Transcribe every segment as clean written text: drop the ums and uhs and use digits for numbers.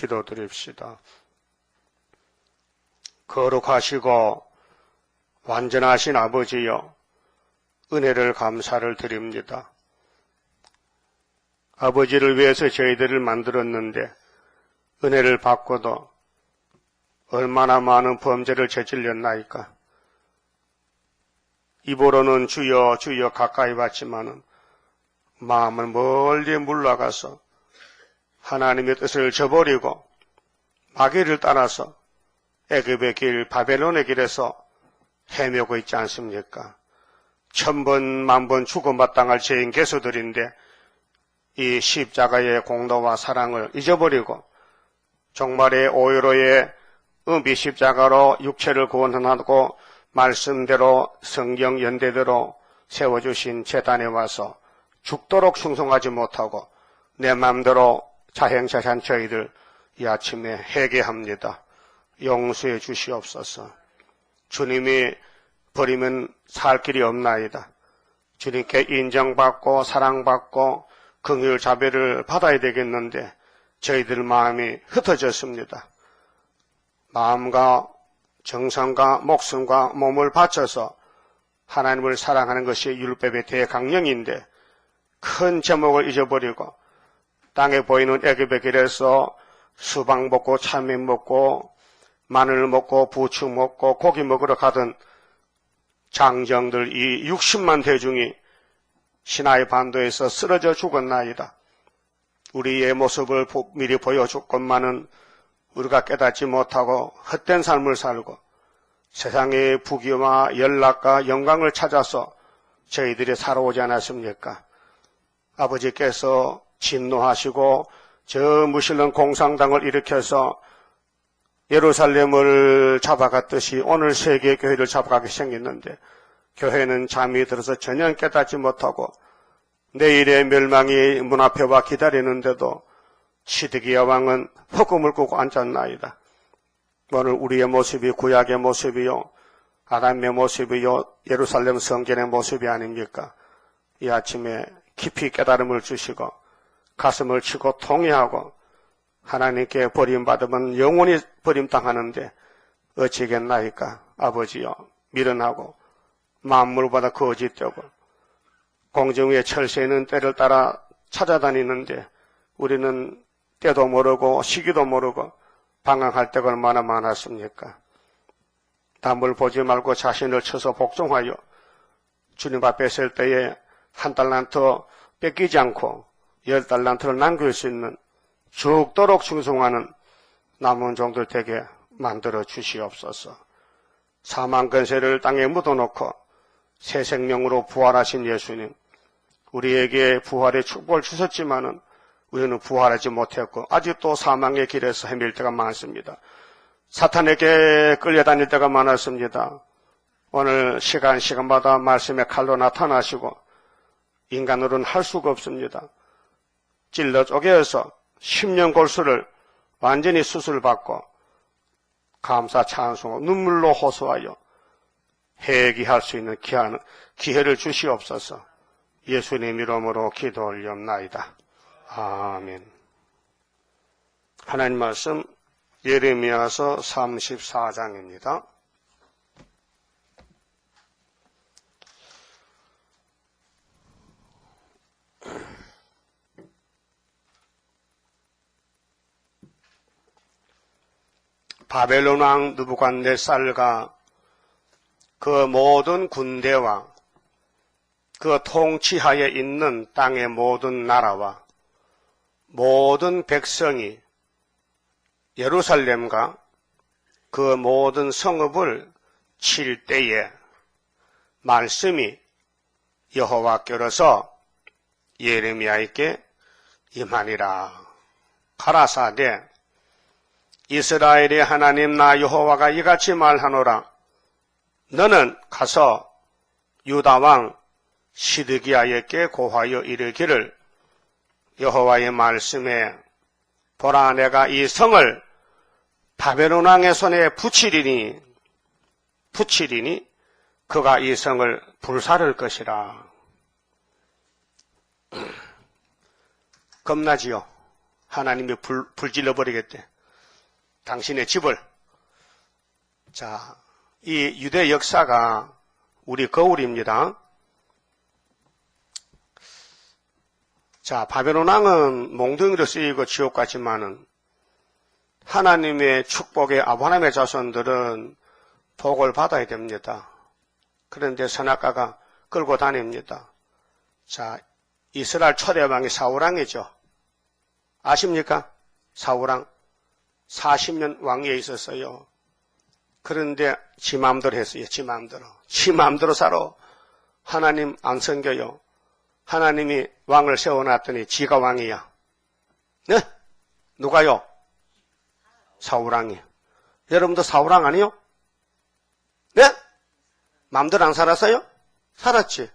기도드립시다. 거룩하시고 완전하신 아버지여, 은혜를 감사를 드립니다. 아버지를 위해서 저희들을 만들었는데 은혜를 받고도 얼마나 많은 범죄를 저질렀나이까. 입으로는 주여 주여 가까이 왔지만은 마음은 멀리 물러가서 하나님의 뜻을 저버리고 마귀를 따라서 애굽의 길, 바벨론의 길에서 헤매고 있지 않습니까? 1000번, 만번 죽어마땅할 죄인 개수들인데 이 십자가의 공로와 사랑을 잊어버리고 종말의 오히로의 은비 십자가로 육체를 구원하고 말씀대로 성경 연대대로 세워주신 제단에 와서 죽도록 충성하지 못하고 내 마음대로 자행자산 저희들 이 아침에 회개합니다. 용서해 주시옵소서. 주님이 버리면 살 길이 없나이다. 주님께 인정받고 사랑받고 긍휼 자비를 받아야 되겠는데 저희들 마음이 흩어졌습니다. 마음과 정성과 목숨과 몸을 바쳐서 하나님을 사랑하는 것이 율법의 대강령인데 큰 제목을 잊어버리고 땅에 보이는 애굽의 길에서 수박 먹고 참외 먹고 마늘 먹고 부추 먹고 고기 먹으러 가던 장정들 이 60만 대중이 시나이 반도에서 쓰러져 죽었나이다. 우리의 모습을 미리 보여줬건만은 우리가 깨닫지 못하고 헛된 삶을 살고 세상의 부귀와 연락과 영광을 찾아서 저희들이 살아오지 않았습니까? 아버지께서 진노하시고 저 무신론 공산당을 일으켜서 예루살렘을 잡아갔듯이 오늘 세계교회를 잡아가게 생겼는데 교회는 잠이 들어서 전혀 깨닫지 못하고 내일의 멸망이 문 앞에 와 기다리는데도 시드기야 왕은 흑금을 꾸고 앉았나이다. 오늘 우리의 모습이 구약의 모습이요 아담의 모습이요 예루살렘 성전의 모습이 아닙니까? 이 아침에 깊이 깨달음을 주시고 가슴을 치고 통회하고 하나님께 버림받으면 영원히 버림당하는데 어찌겠나이까? 아버지여 미련하고 만물보다 거짓되고 공정위의 철새는 때를 따라 찾아다니는데 우리는 때도 모르고 시기도 모르고 방황할 때가 얼마나 많았습니까? 남을 보지 말고 자신을 쳐서 복종하여 주님 앞에 설 때에 1달란트 뺏기지 않고 10달란트를 남길 수 있는 죽도록 충성하는 남은 종들 되게 만들어 주시옵소서. 사망 근세를 땅에 묻어놓고 새 생명으로 부활하신 예수님, 우리에게 부활의 축복을 주셨지만은 우리는 부활하지 못했고 아직도 사망의 길에서 헤맬 때가 많습니다. 사탄에게 끌려다닐 때가 많았습니다. 오늘 시간마다 말씀의 칼로 나타나시고 인간으로는 할 수가 없습니다. 찔러 쪼개어서 10년 골수를 완전히 수술받고 감사 찬송 눈물로 호소하여 회개할 수 있는 기회를 주시옵소서. 예수님 이름으로 기도 올리옵나이다. 아멘. 하나님 말씀 예레미야서 34장입니다. 바벨론 왕 느부갓네살과 그 모든 군대와 그 통치하에 있는 땅의 모든 나라와 모든 백성이 예루살렘과 그 모든 성읍을 칠 때에 말씀이 여호와께로서 예레미야에게 임하니라. 가라사대 이스라엘의 하나님 나 여호와가 이같이 말하노라. 너는 가서 유다왕 시드기야에게 고하여 이르기를 여호와의 말씀에 보라 내가 이 성을 바벨론 왕의 손에 붙이리니 그가 이 성을 불사를 것이라. 겁나지요? 하나님이 불질러 버리겠대. 당신의 집을. 자, 이 유대 역사가 우리 거울입니다. 자, 바벨론 왕은 몽둥이로 쓰이고 지옥 같지만은 하나님의 축복의 아브라함의 자손들은 복을 받아야 됩니다. 그런데 선악과가 끌고 다닙니다. 자, 이스라엘 초대왕이 사울왕이죠. 아십니까? 사울왕 40년 왕위에 있었어요. 그런데 지 마음대로 했어요. 지 마음대로 살아. 하나님 안 섬겨요. 하나님이 왕을 세워놨더니 지가 왕이야. 네? 누가요? 사울왕이. 여러분도 사울왕 아니요? 네? 마음대로 안 살았어요? 살았지.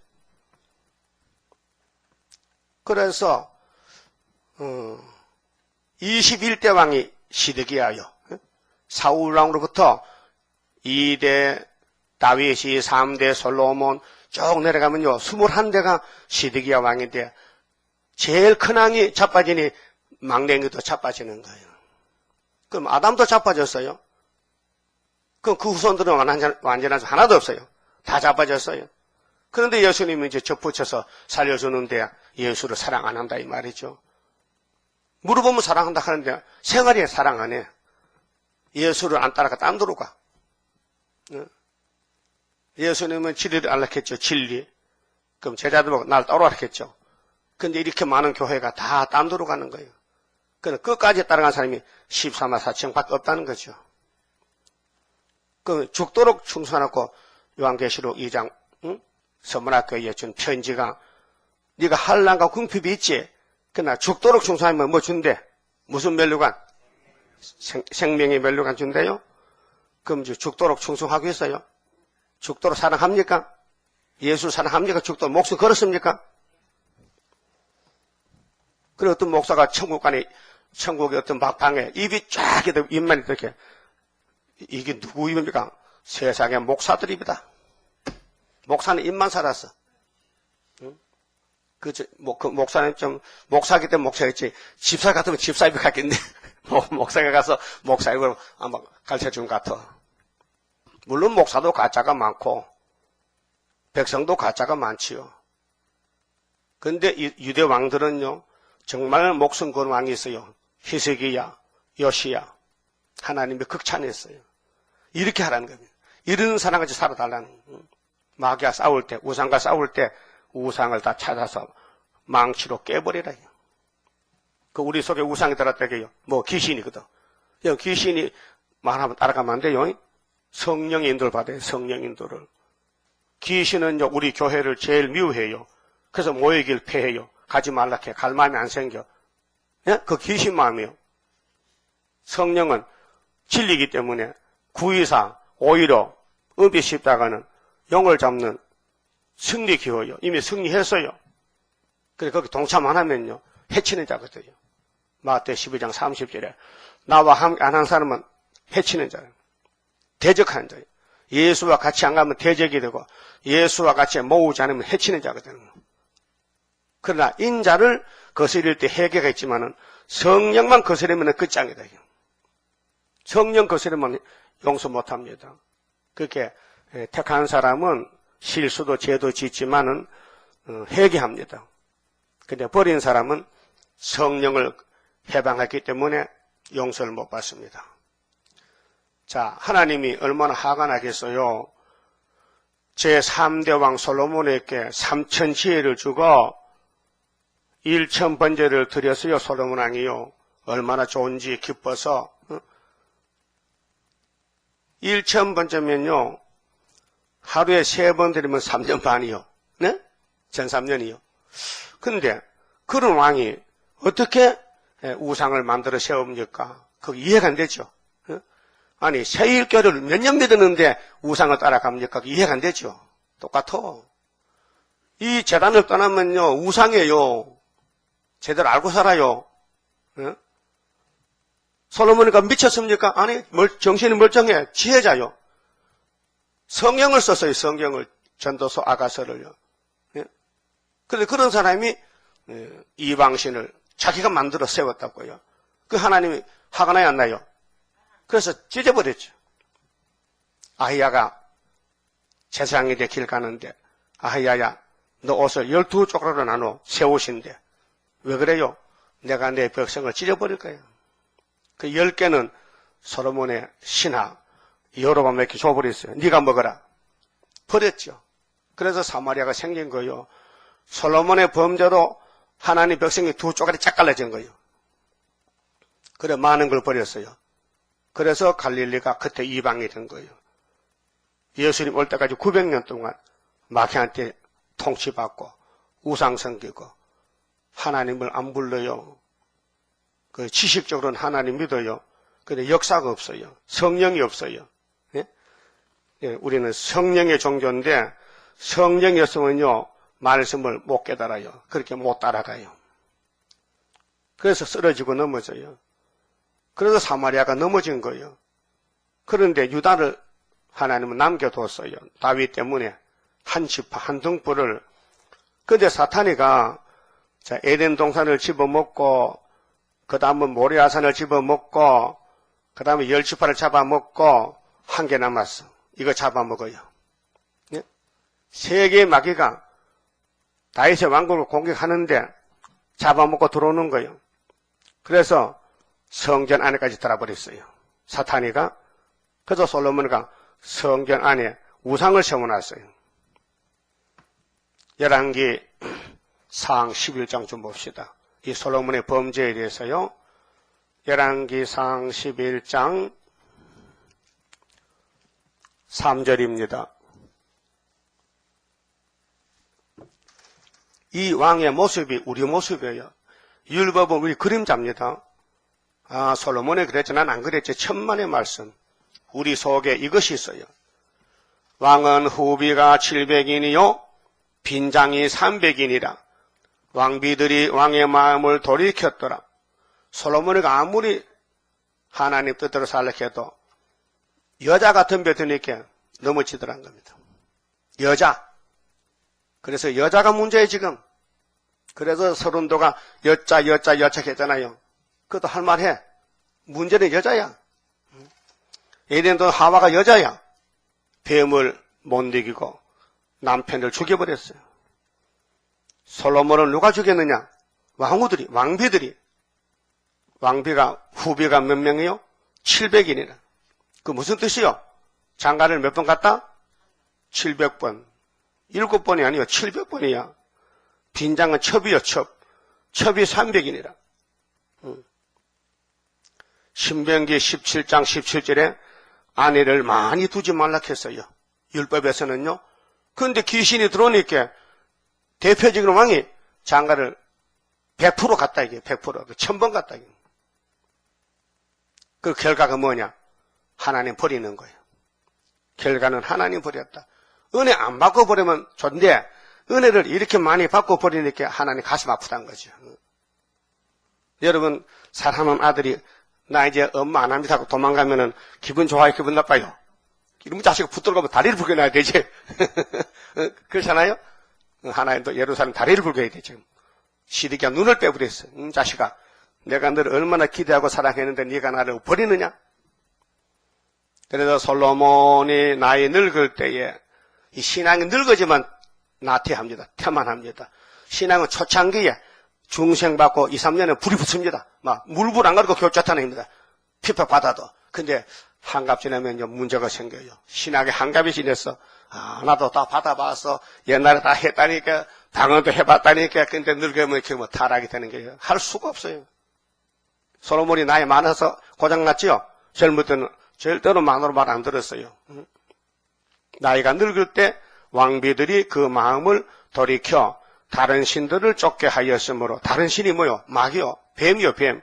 그래서 21대 왕이 시드기야요. 사울왕으로부터 2대 다윗이, 3대 솔로몬 쭉 내려가면요 21대가 시드기야 왕인데 제일 큰 왕이 자빠지니 막내기도 자빠지는 거예요. 그럼 아담도 자빠졌어요. 그럼 그 후손들은 완전한 하나도 없어요. 다 자빠졌어요. 그런데 예수님이 이제 접붙여서 살려주는데 예수를 사랑 안 한다 이 말이죠. 물어보면 사랑한다 하는데 생활에 사랑 안 해. 예수를 안 따라가 딴 데로 가. 예수님은 진리를 알았겠죠. 진리. 그럼 제자들 보고 날 따라왔겠죠. 근데 이렇게 많은 교회가 다 딴 데로 가는 거예요. 그럼 끝까지 따라간 사람이 14만 4천밖에 없다는 거죠. 그 죽도록 충성하고 요한계시록 2장 서문학교에 준 편지가 네가 한란과 궁핍이 있지. 그러나 죽도록 충성하면 뭐 준대? 무슨 면류관? 생명의 면류관 준대요? 그럼 죽도록 충성하고 있어요? 죽도록 사랑합니까? 예수 사랑합니까? 죽도록 목숨 걸었습니까? 그리고 어떤 목사가 천국의 어떤 방에 입이 쫙 해도 입만 이렇게 이게 누구 입입니까? 세상의 목사들입니다. 목사는 입만 살았어. 그 목사는 좀 목사기 때문에 목사였지 집사 같으면 집사 입이 같겠네. 목사가 가서 목사 입을 아마 가르쳐준 것 같아. 물론 목사도 가짜가 많고 백성도 가짜가 많지요. 그런데 유대 왕들은요 정말 목숨 건 왕이 있어요. 히스기야, 요시야. 하나님이 극찬했어요. 이렇게 하라는 겁니다. 이런 사람같이 살아달라는. 마귀와 싸울 때, 우상과 싸울 때 우상을 다 찾아서 망치로 깨버리라요. 그 우리 속에 우상이 들었다게요. 뭐 귀신이거든. 귀신이 말하면 따라가면 안 돼요. 성령의 인도를 받아요. 성령의 인도를. 귀신은 우리 교회를 제일 미워해요. 그래서 모이길 패해요. 가지 말라 해. 갈 마음이 안 생겨. 예? 그 귀신 마음이요. 성령은 진리이기 때문에 구의사 오히려 은비 십자가는 영을 잡는 승리 기호요. 이미 승리했어요. 그래서 거기 동참 안 하면요. 해치는 자거든요. 마태 12장 30절에 나와 함께 안 한 사람은 해치는 자예요. 대적하는 자예요. 예수와 같이 안 가면 대적이 되고 예수와 같이 모으지 않으면 해치는 자거든요. 그러나 인자를 거스릴 때 해계가 있지만은 성령만 거스르면 끝장이다. 성령 거스르면 용서 못합니다. 그렇게 택한 사람은 실수도 죄도 짓지만은 회개합니다. 근데 버린 사람은 성령을 해방했기 때문에 용서를 못 받습니다. 자, 하나님이 얼마나 화가 나겠어요. 제3대 왕 솔로몬에게 3천 지혜를 주고 1천 번제를 드렸어요. 솔로몬 왕이요. 얼마나 좋은지 기뻐서 1천 번제면요. 하루에 3번 드리면 3년 반이요. 네? 전 3년이요. 근데 그런 왕이 어떻게 우상을 만들어 세웁니까? 그거 이해가 안 되죠. 아니 세일교를 몇 년 믿었는데 우상을 따라갑니까? 이해가 안 되죠. 똑같아. 이 재단을 떠나면요 우상이에요. 제대로 알고 살아요. 솔로몬이가 미쳤습니까? 아니 정신이 멀쩡해. 지혜자요. 성경을 썼어요. 성경을 전도서 아가서를요. 그런데 그런 사람이 이방신을 자기가 만들어 세웠다고요. 그 하나님이 화가 나요, 안 나요? 그래서 찢어버렸죠. 아히야가 제사장에 대해 길 가는데, 아히야야, 너 옷을 12조각으로 나눠 새 옷인데 왜 그래요? 내가 내 백성을 찢어버릴 거야. 그 10개는 솔로몬의 신하 여로보암에게 줘버렸어요. 네가 먹어라. 버렸죠. 그래서 사마리아가 생긴 거예요. 솔로몬의 범죄로 하나님 백성이 2조각이 짝 갈라진 거예요. 그래 많은 걸 버렸어요. 그래서 갈릴리가 그때 이방이 된 거예요. 예수님 올 때까지 900년 동안 마귀한테 통치받고 우상 섬기고 하나님을 안 불러요. 그 지식적으로는 하나님 믿어요. 근데 역사가 없어요. 성령이 없어요. 예? 예, 우리는 성령의 종교인데 성령이 없으면요 말씀을 못 깨달아요. 그렇게 못 따라가요. 그래서 쓰러지고 넘어져요. 그래서 사마리아가 넘어진 거예요. 그런데 유다를 하나님은 남겨뒀어요. 다윗 때문에 한 지파 한 등불을. 근데 사탄이가 자 에덴 동산을 집어먹고 그 다음은 모리아산을 집어먹고 그 다음에 10지파를 잡아먹고 한 개 남았어. 이거 잡아먹어요. 예? 세 개의 마귀가 다윗의 왕국을 공격하는데 잡아먹고 들어오는 거예요. 그래서 성전 안에까지 들어버렸어요. 사탄이가. 그래서 솔로몬이가 성전 안에 우상을 세워놨어요. 열왕기 상 11장 좀 봅시다. 이 솔로몬의 범죄에 대해서요. 열왕기 상 11장 3절입니다. 이 왕의 모습이 우리 모습이에요. 율법은 우리 그림자입니다. 아, 솔로몬이 그랬지 난 안 그랬지. 천만의 말씀. 우리 속에 이것이 있어요. 왕은 후비가 700인이요 빈장이 300인이라. 왕비들이 왕의 마음을 돌이켰더라. 솔로몬이가 아무리 하나님 뜻대로 살려고 해도 여자 같은 뱉으니까 넘어지더란 겁니다. 여자. 그래서 여자가 문제예요 지금. 그래서 서른도가 여자 했잖아요. 그것도 할 만해. 문제는 여자야. 에덴도 하와가 여자야. 뱀을 못 이기고 남편을 죽여버렸어요. 솔로몬을 누가 죽였느냐? 왕후들이, 왕비들이. 왕비가, 후비가 몇 명이요? 700인이라. 그 무슨 뜻이요? 장가를 몇 번 갔다? 700번. 7번이 아니요. 700번이야. 빈장은 첩이요, 첩. 첩이 300인이라. 신명기 17장 17절에 아내를 많이 두지 말라 했어요. 율법에서는요. 그런데 귀신이 들어오니까 대표적인 왕이 장가를 100% 갔다 이게 100% 1000번 갔다 이게. 그 결과가 뭐냐? 하나님 버리는 거예요. 결과는 하나님 버렸다. 은혜 안 받고 버리면 좋은데 은혜를 이렇게 많이 받고 버리니까 하나님 가슴 아프다는 거죠. 여러분 사랑하는 아들이 나 이제 엄마 안 합니다 하고 도망가면은 기분 좋아요? 기분 나빠요? 이러면 자식이 붙들고 다리를 불겨놔야 되지. 그렇잖아요? 하나님도 예루살렘 다리를 불겨야 되죠. 시드기야 눈을 빼버렸어. 자식아, 내가 너를 얼마나 기대하고 사랑했는데 네가 나를 버리느냐? 그래서 솔로몬이 나이 늙을 때에 이 신앙이 늙어지만 나태합니다. 태만합니다. 신앙은 초창기에 중생받고 2, 3년에 불이 붙습니다. 막 물불 안 가리고 교차탄입니다. 핍박받아도. 근데 한갑 지나면 문제가 생겨요. 신학에 한갑이 지냈어. 아, 나도 다 받아봤어. 옛날에 다 했다니까. 방언도 해봤다니까. 근데 늙으면 이렇게 뭐 타락이 되는 거예요. 할 수가 없어요. 솔로몬이 나이 많아서 고장났지요? 젊을 때는 절대로 만으로 말 안 들었어요. 나이가 늙을 때 왕비들이 그 마음을 돌이켜 다른 신들을 쫓게 하였으므로. 다른 신이 뭐요? 마귀요. 뱀이요, 뱀.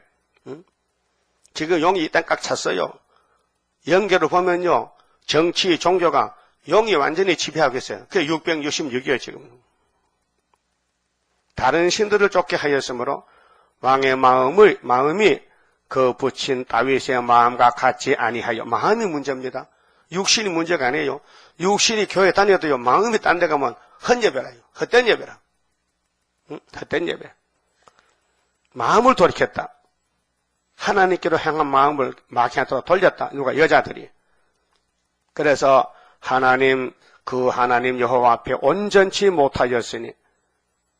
지금 용이 이딴 깍 찼어요. 연계를 보면요. 정치, 종교가 용이 완전히 지배하고 있어요. 그게 666이에요, 지금. 다른 신들을 쫓게 하였으므로 왕의 마음이 그 붙인 다윗의 마음과 같지 아니하여. 마음이 문제입니다. 육신이 문제가 아니에요. 육신이 교회 다녀도요. 마음이 딴 데 가면 헛예배라요. 헛된 예배라. 헛된 예배. 마음을 돌이켰다. 하나님께로 향한 마음을 마귀한테로 돌렸다. 누가? 여자들이. 그래서 그 하나님 여호와 앞에 온전치 못하였으니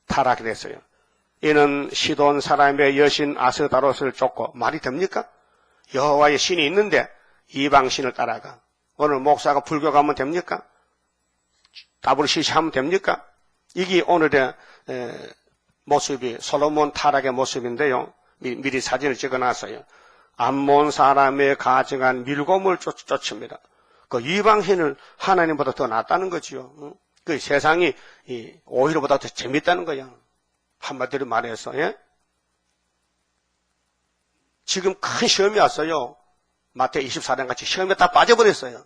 타락이 됐어요. 이는 시돈 사람의 여신 아스다롯을 쫓고, 말이 됩니까? 여호와의 신이 있는데 이방신을 따라가. 오늘 목사가 불교 가면 됩니까? WCC 하면 됩니까? 이게 오늘의 모습이 솔로몬 타락의 모습인데요. 미리 사진을 찍어놨어요. 암몬 사람의 가증한 밀곰을 쫓습니다. 그 이방신을 하나님보다 더 낫다는 거지요. 그 세상이 오히려보다 더 재밌다는 거야. 한마디로 말해서. 예? 지금 큰 시험이 왔어요. 마태오 24장 같이 시험에 다 빠져버렸어요.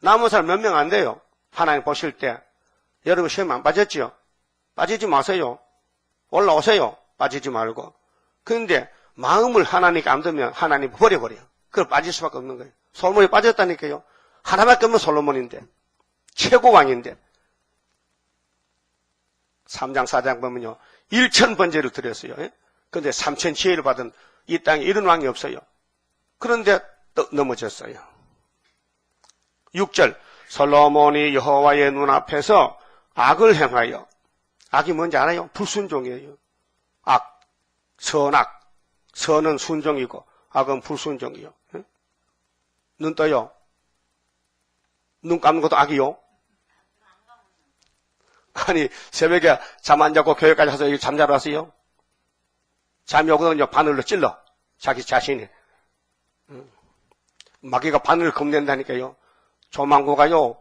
남은 사람 몇 명 안 돼요. 하나님 보실 때. 여러분 시험 안 빠졌지요? 빠지지 마세요. 올라오세요. 빠지지 말고. 그런데 마음을 하나님께 안 두면 하나님 버려버려요. 그걸 빠질 수밖에 없는 거예요. 솔로몬이 빠졌다니까요. 하나밖에 없는 솔로몬인데. 최고 왕인데. 3장 4장 보면요. 1000번제를 드렸어요. 그런데 3000 지혜를 받은 이 땅에 이런 왕이 없어요. 그런데 또 넘어졌어요. 6절 솔로몬이 여호와의 눈앞에서 악을 행하여, 악이 뭔지 알아요? 불순종이에요. 악, 선악. 선은 순종이고 악은 불순종이요. 눈 떠요. 눈 감는 것도 악이요. 아니 새벽에 잠 안 자고 교회까지 가서 잠자러 왔어요. 잠이 오거든요. 바늘로 찔러. 자기 자신이. 마귀가 바늘을 겁낸다니까요. 조만구가요.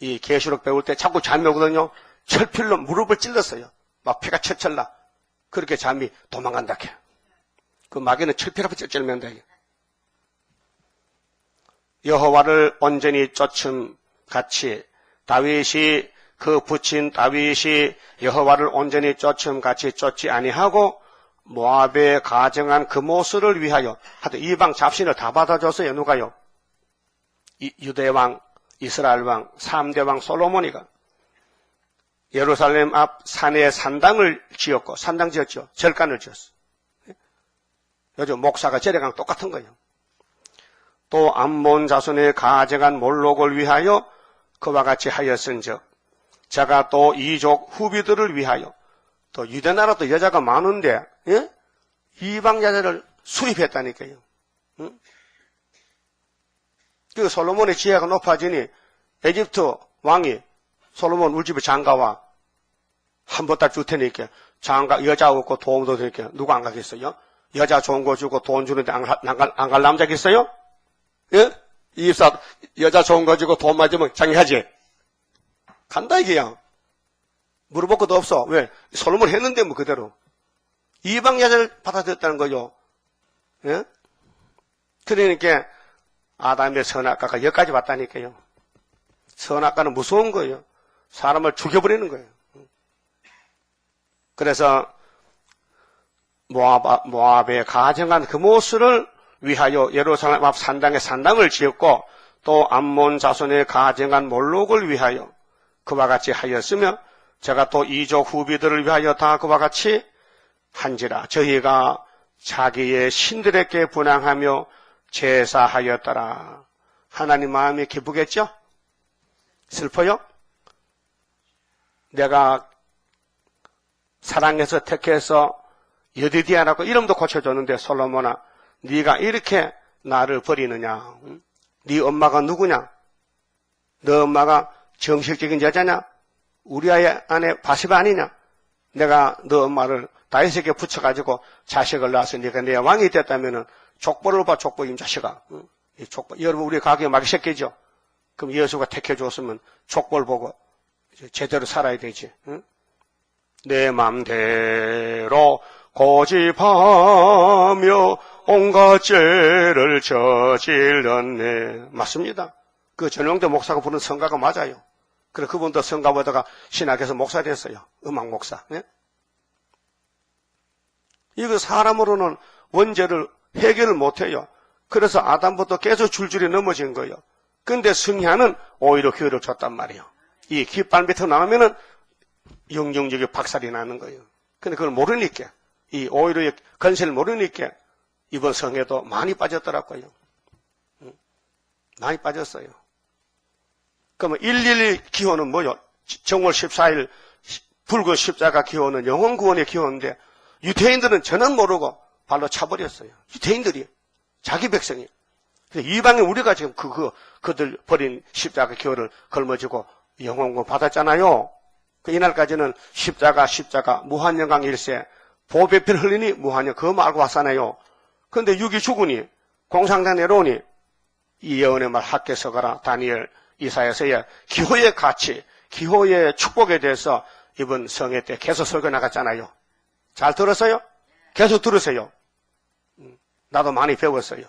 이 계시록 배울 때 자꾸 잠이 오거든요. 철필로 무릎을 찔렀어요. 막 피가 철철 나. 그렇게 잠이 도망간다. 그 마귀는 철필 앞에 찔면 돼요. 여호와를 온전히 쫓음 같이 다윗이 그 부친 다윗이 여호와를 온전히 쫓음 같이 쫓지 아니하고 모압에 가정한 그 모습을 위하여 하여튼 이방 잡신을 다 받아줬어요. 누가요? 유대왕, 이스라엘왕, 3대 왕 솔로몬이가 예루살렘 앞 산에 산당을 지었고, 산당 지었죠. 절간을 지었어. 요즘 목사가 제례랑 똑같은 거예요. 또 암몬 자손의 가정한 몰록을 위하여 그와 같이 하였은즉 자가 또 이족 후비들을 위하여 또 유대나라도 여자가 많은데 예? 이방 여자를 수입했다니까요. 응? 그 솔로몬의 지혜가 높아지니 에집트 왕이 솔로몬 우리 집에 장가와 한 번 딱 줄 테니까 장가 여자 없고 돈도 되니까 누가 안 가겠어요? 여자 좋은 거 주고 돈 주는데 안 갈 남자겠어요? 예? 이입사 여자 좋은 거 주고 돈 맞으면 장가하지? 간다 이게야. 물어볼 것도 없어. 왜? 솔로몬 했는데 뭐 그대로. 이방 여자를 받아들였다는 거죠. 예? 그러니까 아담의 선악과가 여기까지 왔다니까요. 선악과는 무서운 거예요. 사람을 죽여버리는 거예요. 그래서 모압에 가정한 그 모습을 위하여 예루살렘 앞 산당에 산당을 지었고 또 암몬 자손의 가정한 몰록을 위하여 그와 같이 하였으며 제가 또 이족 후비들을 위하여 다 그와 같이 한지라 저희가 자기의 신들에게 분향하며 제사하였더라. 하나님 마음이 기쁘겠죠? 슬퍼요? 내가 사랑해서 택해서 여디디아라고 이름도 고쳐줬는데 솔로몬아 네가 이렇게 나를 버리느냐? 네 엄마가 누구냐? 너 엄마가 정식적인 여자냐? 우리 아내 바시바 아니냐? 내가 너 엄마를 다윗에게 붙여가지고 자식을 낳아서 네가 내 왕이 됐다면은 족보를 봐, 족보 이 자식아. 이 족보. 여러분 우리 가게 마귀 새끼죠? 그럼 예수가 택해줬으면 족보를 보고 제대로 살아야 되지. 응? 내 맘대로 고집하며 온갖 죄를 저질렀네. 맞습니다. 그 전용대 목사가 부른 성가가 맞아요. 그래 그분도 성가 보다가 신학에서 목사 됐어요. 음악 목사. 네? 이거 사람으로는 원죄를 해결을 못해요. 그래서 아담부터 계속 줄줄이 넘어진 거예요. 근데 승야는 오히려 기회를 줬단 말이에요. 이 깃발 밑으로 나오면은 영정적인 박살이 나는 거예요. 근데 그걸 모르니까 이 오히려 건세를 모르니까 이번 성에도 많이 빠졌더라고요. 많이 빠졌어요. 그러면 112 기호는 뭐요? 정월 14일 붉은 십자가 기호는 영혼 구원의 기호인데 유대인들은 전혀 모르고 발로 차버렸어요. 유대인들이 자기 백성이. 이방인 우리가 지금 그들 버린 십자가 기호를 걸머지고 영혼 구원 받았잖아요. 이날까지는 십자가 무한영광 일세 보배필 흘리니 무한영 그거 알고 왔잖아요. 그런데 육이 죽으니 공상장 내려오니 이 예언의 말 학개 서가라 다니엘 이사야서의 기호의 가치 기호의 축복에 대해서 이번 성회 때 계속 설교 나갔잖아요. 잘 들었어요? 계속 들으세요. 나도 많이 배웠어요.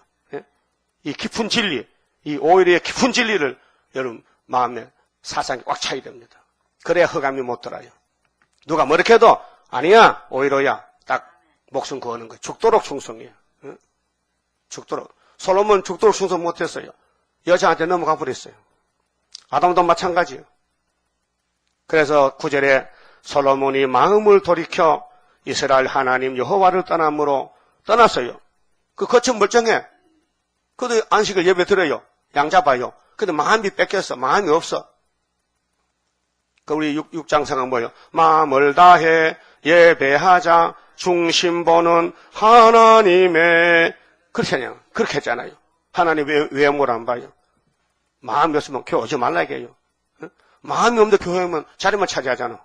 이 깊은 진리, 이 오히려 깊은 진리를 여러분 마음에 사상에 꽉 차야 됩니다. 그래야 허감이 못 들어요. 누가 뭐 이렇게 해도 아니야 오히려야 딱 목숨 구하는 거예요. 죽도록 충성이에요. 죽도록. 솔로몬 죽도록 충성 못했어요. 여자한테 넘어가 버렸어요. 아담도 마찬가지예요. 그래서 9절에 솔로몬이 마음을 돌이켜 이스라엘 하나님 여호와를 떠남으로 떠났어요. 그 거친 멀쩡해. 그도 안식을 예배 드려요. 양 잡아요. 근데 마음이 뺏겼어. 마음이 없어. 그 우리 육장성은 뭐예요? 마음을 다해 예배하자 중심 보는 하나님의 그렇게 했잖아요. 하나님 왜 뭘 안 봐요? 마음이 없으면 교회 오지 말라 이게요. 마음이 없는데 교회면 자리만 차지하잖아.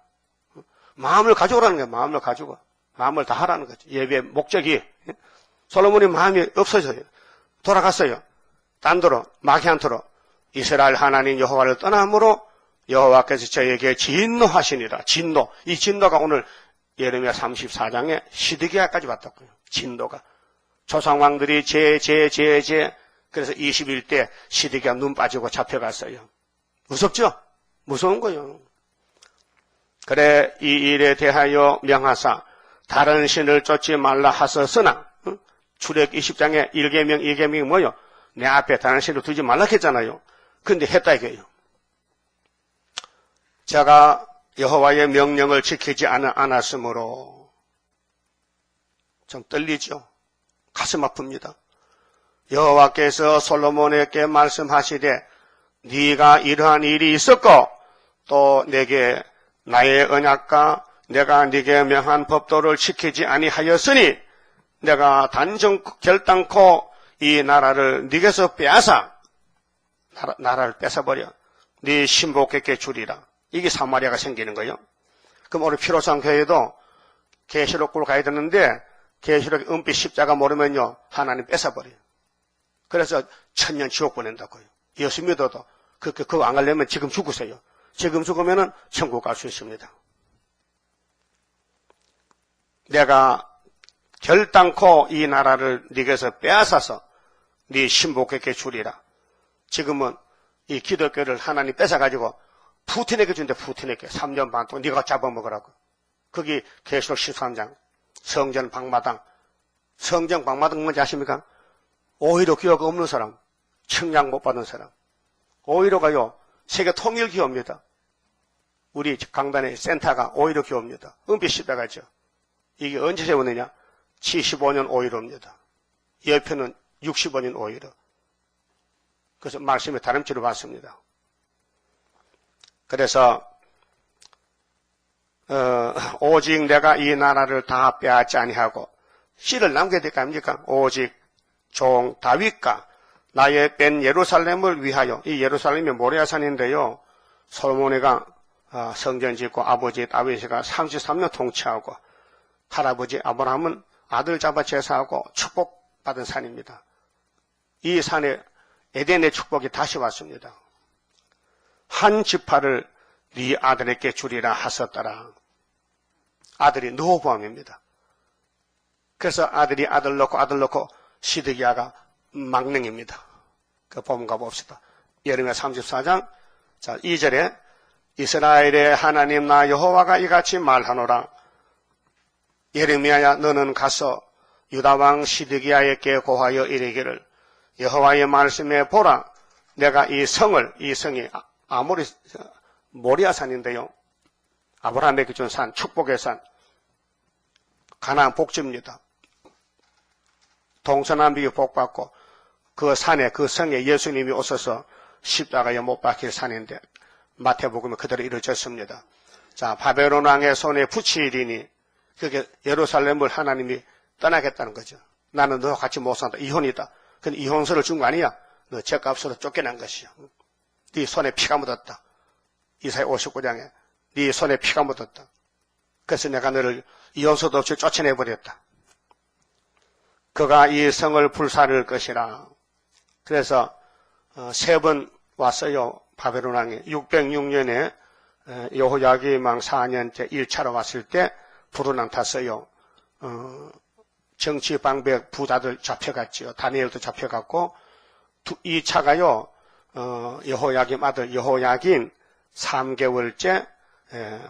마음을 가져오라는 거예요. 마음을 가지고. 마음을 다 하라는 거죠. 예배의 목적이. 솔로몬이 마음이 없어져요. 돌아갔어요. 딴 데로 마키안토로 이스라엘 하나님 여호와를 떠남으로 여호와께서 저에게 진노하시니라. 진노. 이 진노가 오늘 예레미야 34장에 시드기야까지 왔다고요. 진노가. 조상왕들이 그래서 21대 시드기야 눈 빠지고 잡혀갔어요. 무섭죠? 무서운 거예요. 그래 이 일에 대하여 명하사 다른 신을 쫓지 말라 하셨으나 출애굽 20장에 1계명 2계명이 뭐요? 내 앞에 다른 신을 두지 말라 했잖아요. 그런데 했다 이거예요. 제가 여호와의 명령을 지키지 않았으므로 좀 떨리죠. 가슴 아픕니다. 여호와께서 솔로몬에게 말씀하시되 네가 이러한 일이 있었고 또 내게 나의 언약과 내가 네게 명한 법도를 지키지 아니하였으니 내가 결단코 이 나라를 네게서 빼앗아 나라를 뺏어버려 네 신복에게 주리라. 이게 사마리아가 생기는 거예요. 그럼 우리 피로상 교회도 계시록으로 가야 되는데 계시록 은빛 십자가 모르면요 하나님 뺏어버려요. 그래서 천년 지옥 보낸다고요. 예수 믿어도 그거 안 가려면 지금 죽으세요. 지금 죽으면은 천국 갈 수 있습니다. 내가 결단코 이 나라를 네게서 빼앗아서 네 신복에게 주리라. 지금은 이 기독교를 하나님 뺏어가지고 푸틴에게 준대. 푸틴에게 3년 반 동안 네가 잡아먹으라고. 거기 계시록 13장 성전 방마당. 성전 방마당 뭔지 아십니까? 오히려 기호가 없는 사람, 청량 못 받은 사람. 오히려가요 세계 통일 기호입니다. 우리 강단의 센터가 오히려 기호입니다. 은빛 십자가죠. 이게 언제 세웠느냐? 75년 오히려입니다. 옆에는 65년 오히려. 그래서 말씀에 다름질을 받습니다. 그래서 오직 내가 이 나라를 다 빼앗지 아니하고 씨를 남겨야 될 거 아닙니까? 오직 종 다윗과 나의 뺀 예루살렘을 위하여. 이 예루살렘이 모리아산인데요. 솔로몬이가 성전 짓고 아버지 다윗이가 33년 통치하고 할아버지 아브라함은 아들 잡아 제사하고 축복받은 산입니다. 이 산에 에덴의 축복이 다시 왔습니다. 한 지파를 네 아들에게 주리라 하셨더라. 아들이 르호보암입니다. 그래서 아들이 아들 넣고 시드기야가 망령입니다. 그 본문 가봅시다. 예레미야 34장 자 2절에 이스라엘의 하나님 나 여호와가 이같이 말하노라. 예레미야야 너는 가서 유다왕 시드기야에게 고하여 이르기를 여호와의 말씀에 보라. 내가 이 성이 모리아산인데요. 아브라함에게 준 산, 축복의 산. 가나안 복지입니다. 동서남북이 복받고 그 산에 그 성에 예수님이 오셔서 십자가에 못 박힐 산인데 마태복음에 그대로 이루어졌습니다. 자, 바벨론 왕의 손에 붙이리니 그게 예루살렘을 하나님이 떠나겠다는 거죠. 나는 너와 같이 못 산다. 이혼이다. 근데 이혼서를 준 거 아니야. 너 죗값으로 쫓겨난 것이요. 네 손에 피가 묻었다. 이사야 59장에 네 손에 피가 묻었다. 그래서 내가 너를 이혼서도 없이 쫓아내버렸다. 그가 이 성을 불사를 것이라. 그래서 세 번 왔어요. 바벨론 왕이 606년에 여호야김 왕 4년째 1차로 왔을 때 불운항 탔어요. 정치 방백 부자들 잡혀갔지요. 다니엘도 잡혀갔고 2차가요. 여호야김 아들 여호야긴 3개월째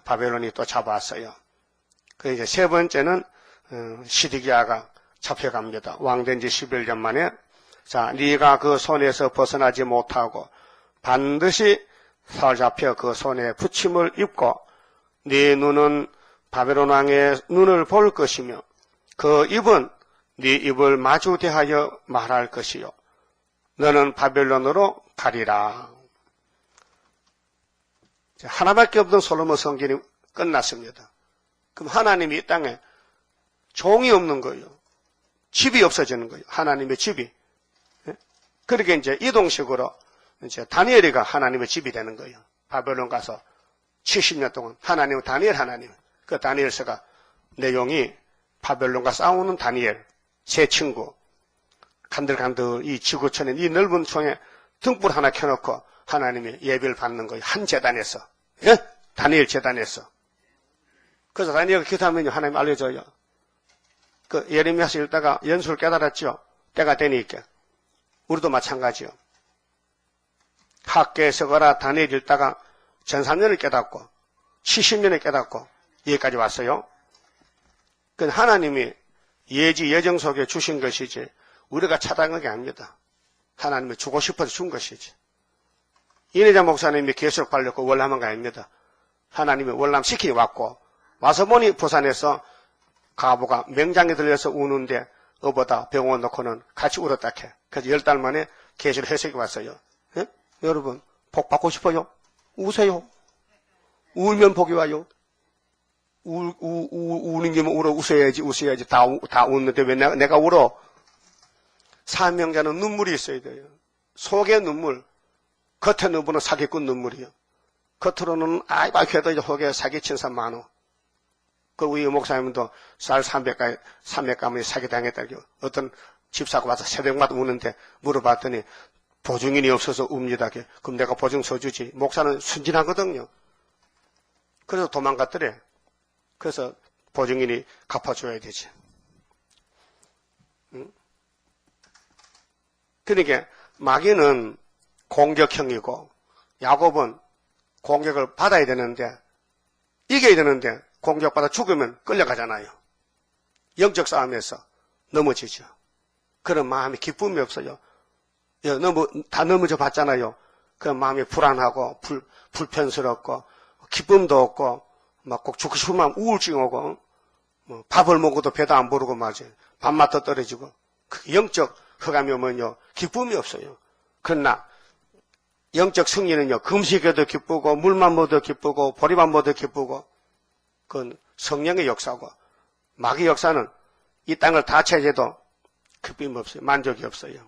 바벨론이 또 잡아왔어요. 그 이제 세 번째는 시드기야가 잡혀갑니다. 왕된 지 11년 만에. 자, 네가 그 손에서 벗어나지 못하고 반드시 사로잡혀 그 손에 붙임을 입고 네 눈은 바벨론 왕의 눈을 볼 것이며 그 입은 네 입을 마주 대하여 말할 것이요. 너는 바벨론으로 가리라. 하나밖에 없던 솔로몬 성전이 끝났습니다. 그럼 하나님이 이 땅에 종이 없는 거예요. 집이 없어지는 거예요. 하나님의 집이. 그렇게 이제 이동식으로 이제 다니엘이가 하나님의 집이 되는 거예요. 바벨론 가서 70년 동안 하나님은 다니엘 하나님. 그 다니엘서가 내용이 바벨론과 싸우는 다니엘, 세 친구, 간들간들 이 지구촌에 이 넓은 총에 등불 하나 켜놓고 하나님이 예배를 받는 거예요. 한 재단에서. 예? 다니엘 재단에서. 그래서 다니엘가 기도하면 하나님 알려줘요. 그 예레미야서 읽다가 연수를 깨달았죠. 때가 되니까. 우리도 마찬가지요. 학계에서 거라 다니엘 읽다가 전산년을 깨닫고 70년에 깨닫고 여기까지 왔어요. 그 하나님이 예지 예정 속에 주신 것이지 우리가 차단한 게 아닙니다. 하나님이 주고 싶어서 준 것이지. 이내자 목사님이 계속 발렸고 월남한 거 아닙니다. 하나님이 월남 시키니 왔고 와서 보니 부산에서 가부가 맹장에 들려서 우는데 어보다 병원 놓고는 같이 울었다 캐. 그래서 10달 만에 계시를 해석이 왔어요. 예? 여러분 복 받고 싶어요? 우세요. 울면 복이 와요. 우는 게 울어 웃어야지 다 웃는데 왜 내가 울어? 사명자는 눈물이 있어야 돼요. 속에 눈물, 겉에 눈물은 사기꾼 눈물이요. 겉으로는 아이고 해도 속에 사기친 사람 많어. 그 우리 목사님도 쌀 300가문이 사기당했다. 어떤 집사가 와서 새벽마다 우는데 물어봤더니 보증인이 없어서 웁니다. 그럼 내가 보증 서주지. 목사는 순진하거든요. 그래서 도망갔더래. 그래서 보증인이 갚아줘야 되지. 응? 그러니까 마귀는 공격형이고 야곱은 공격을 받아야 되는데 이겨야 되는데 공격받아 죽으면 끌려가잖아요. 영적 싸움에서 넘어지죠. 그런 마음이 기쁨이 없어요. 다 넘어져 봤잖아요. 그런 마음이 불안하고 불편스럽고 기쁨도 없고 막 꼭 죽고 싶은 마음 우울증 오고 뭐 밥을 먹어도 배도 안 부르고 말이죠. 밥맛도 떨어지고 그 영적 흑암이 오면요 기쁨이 없어요. 그러나 영적 승리는요 금식에도 기쁘고 물만 먹어도 기쁘고 보리밥 먹어도 기쁘고 그건 성령의 역사고 마귀 역사는 이 땅을 다 차지해도 기쁨이 없어요. 만족이 없어요.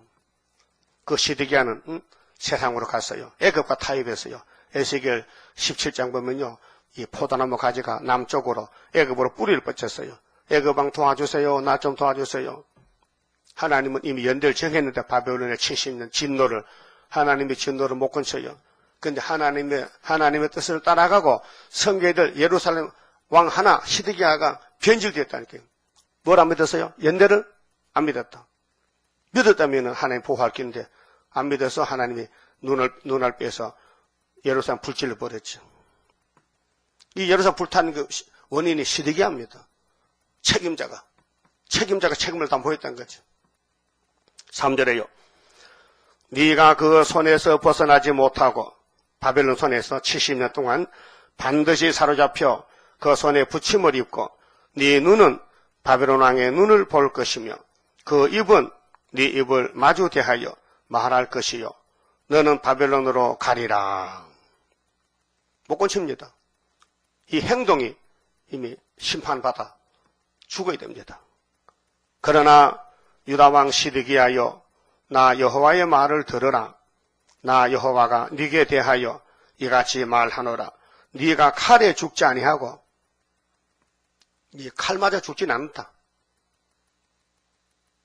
그 시드기야는 세상으로 갔어요. 애굽과 타협했어요. 에스겔 17장 보면요. 이 포도나무 가지가 남쪽으로 애굽으로 뿌리를 뻗쳤어요. 애굽왕 도와주세요. 나 좀 도와주세요. 하나님은 이미 연대를 정했는데 바벨론의 70년 진노를 하나님의 진노를 못 건쳐요. 그런데 하나님의 뜻을 따라가고 성계들 예루살렘 왕 하나 시드기야가 변질되었다니까요. 뭘 안 믿었어요? 연대를 안 믿었다면 하나님 보호할 긴데 안 믿어서 하나님이 눈알 빼서 예루살렘 불질러 버렸죠. 이 예루살렘 불타는 그 원인이 시드기야입니다. 책임자가 책임을 다 보였다는 거죠. 3절에요. 네가 그 손에서 벗어나지 못하고 바벨론 손에서 70년 동안 반드시 사로잡혀 그 손에 붙임을 입고 네 눈은 바벨론 왕의 눈을 볼 것이며 그 입은 네 입을 마주 대하여 말할 것이요 너는 바벨론으로 가리라. 못 건칩니다. 이 행동이 이미 심판받아 죽어야 됩니다. 그러나 유다왕 시드기야여 나 여호와의 말을 들으라. 나 여호와가 네게 대하여 이같이 말하노라. 네가 칼에 죽지 아니하고 네 칼 맞아 죽진 않는다.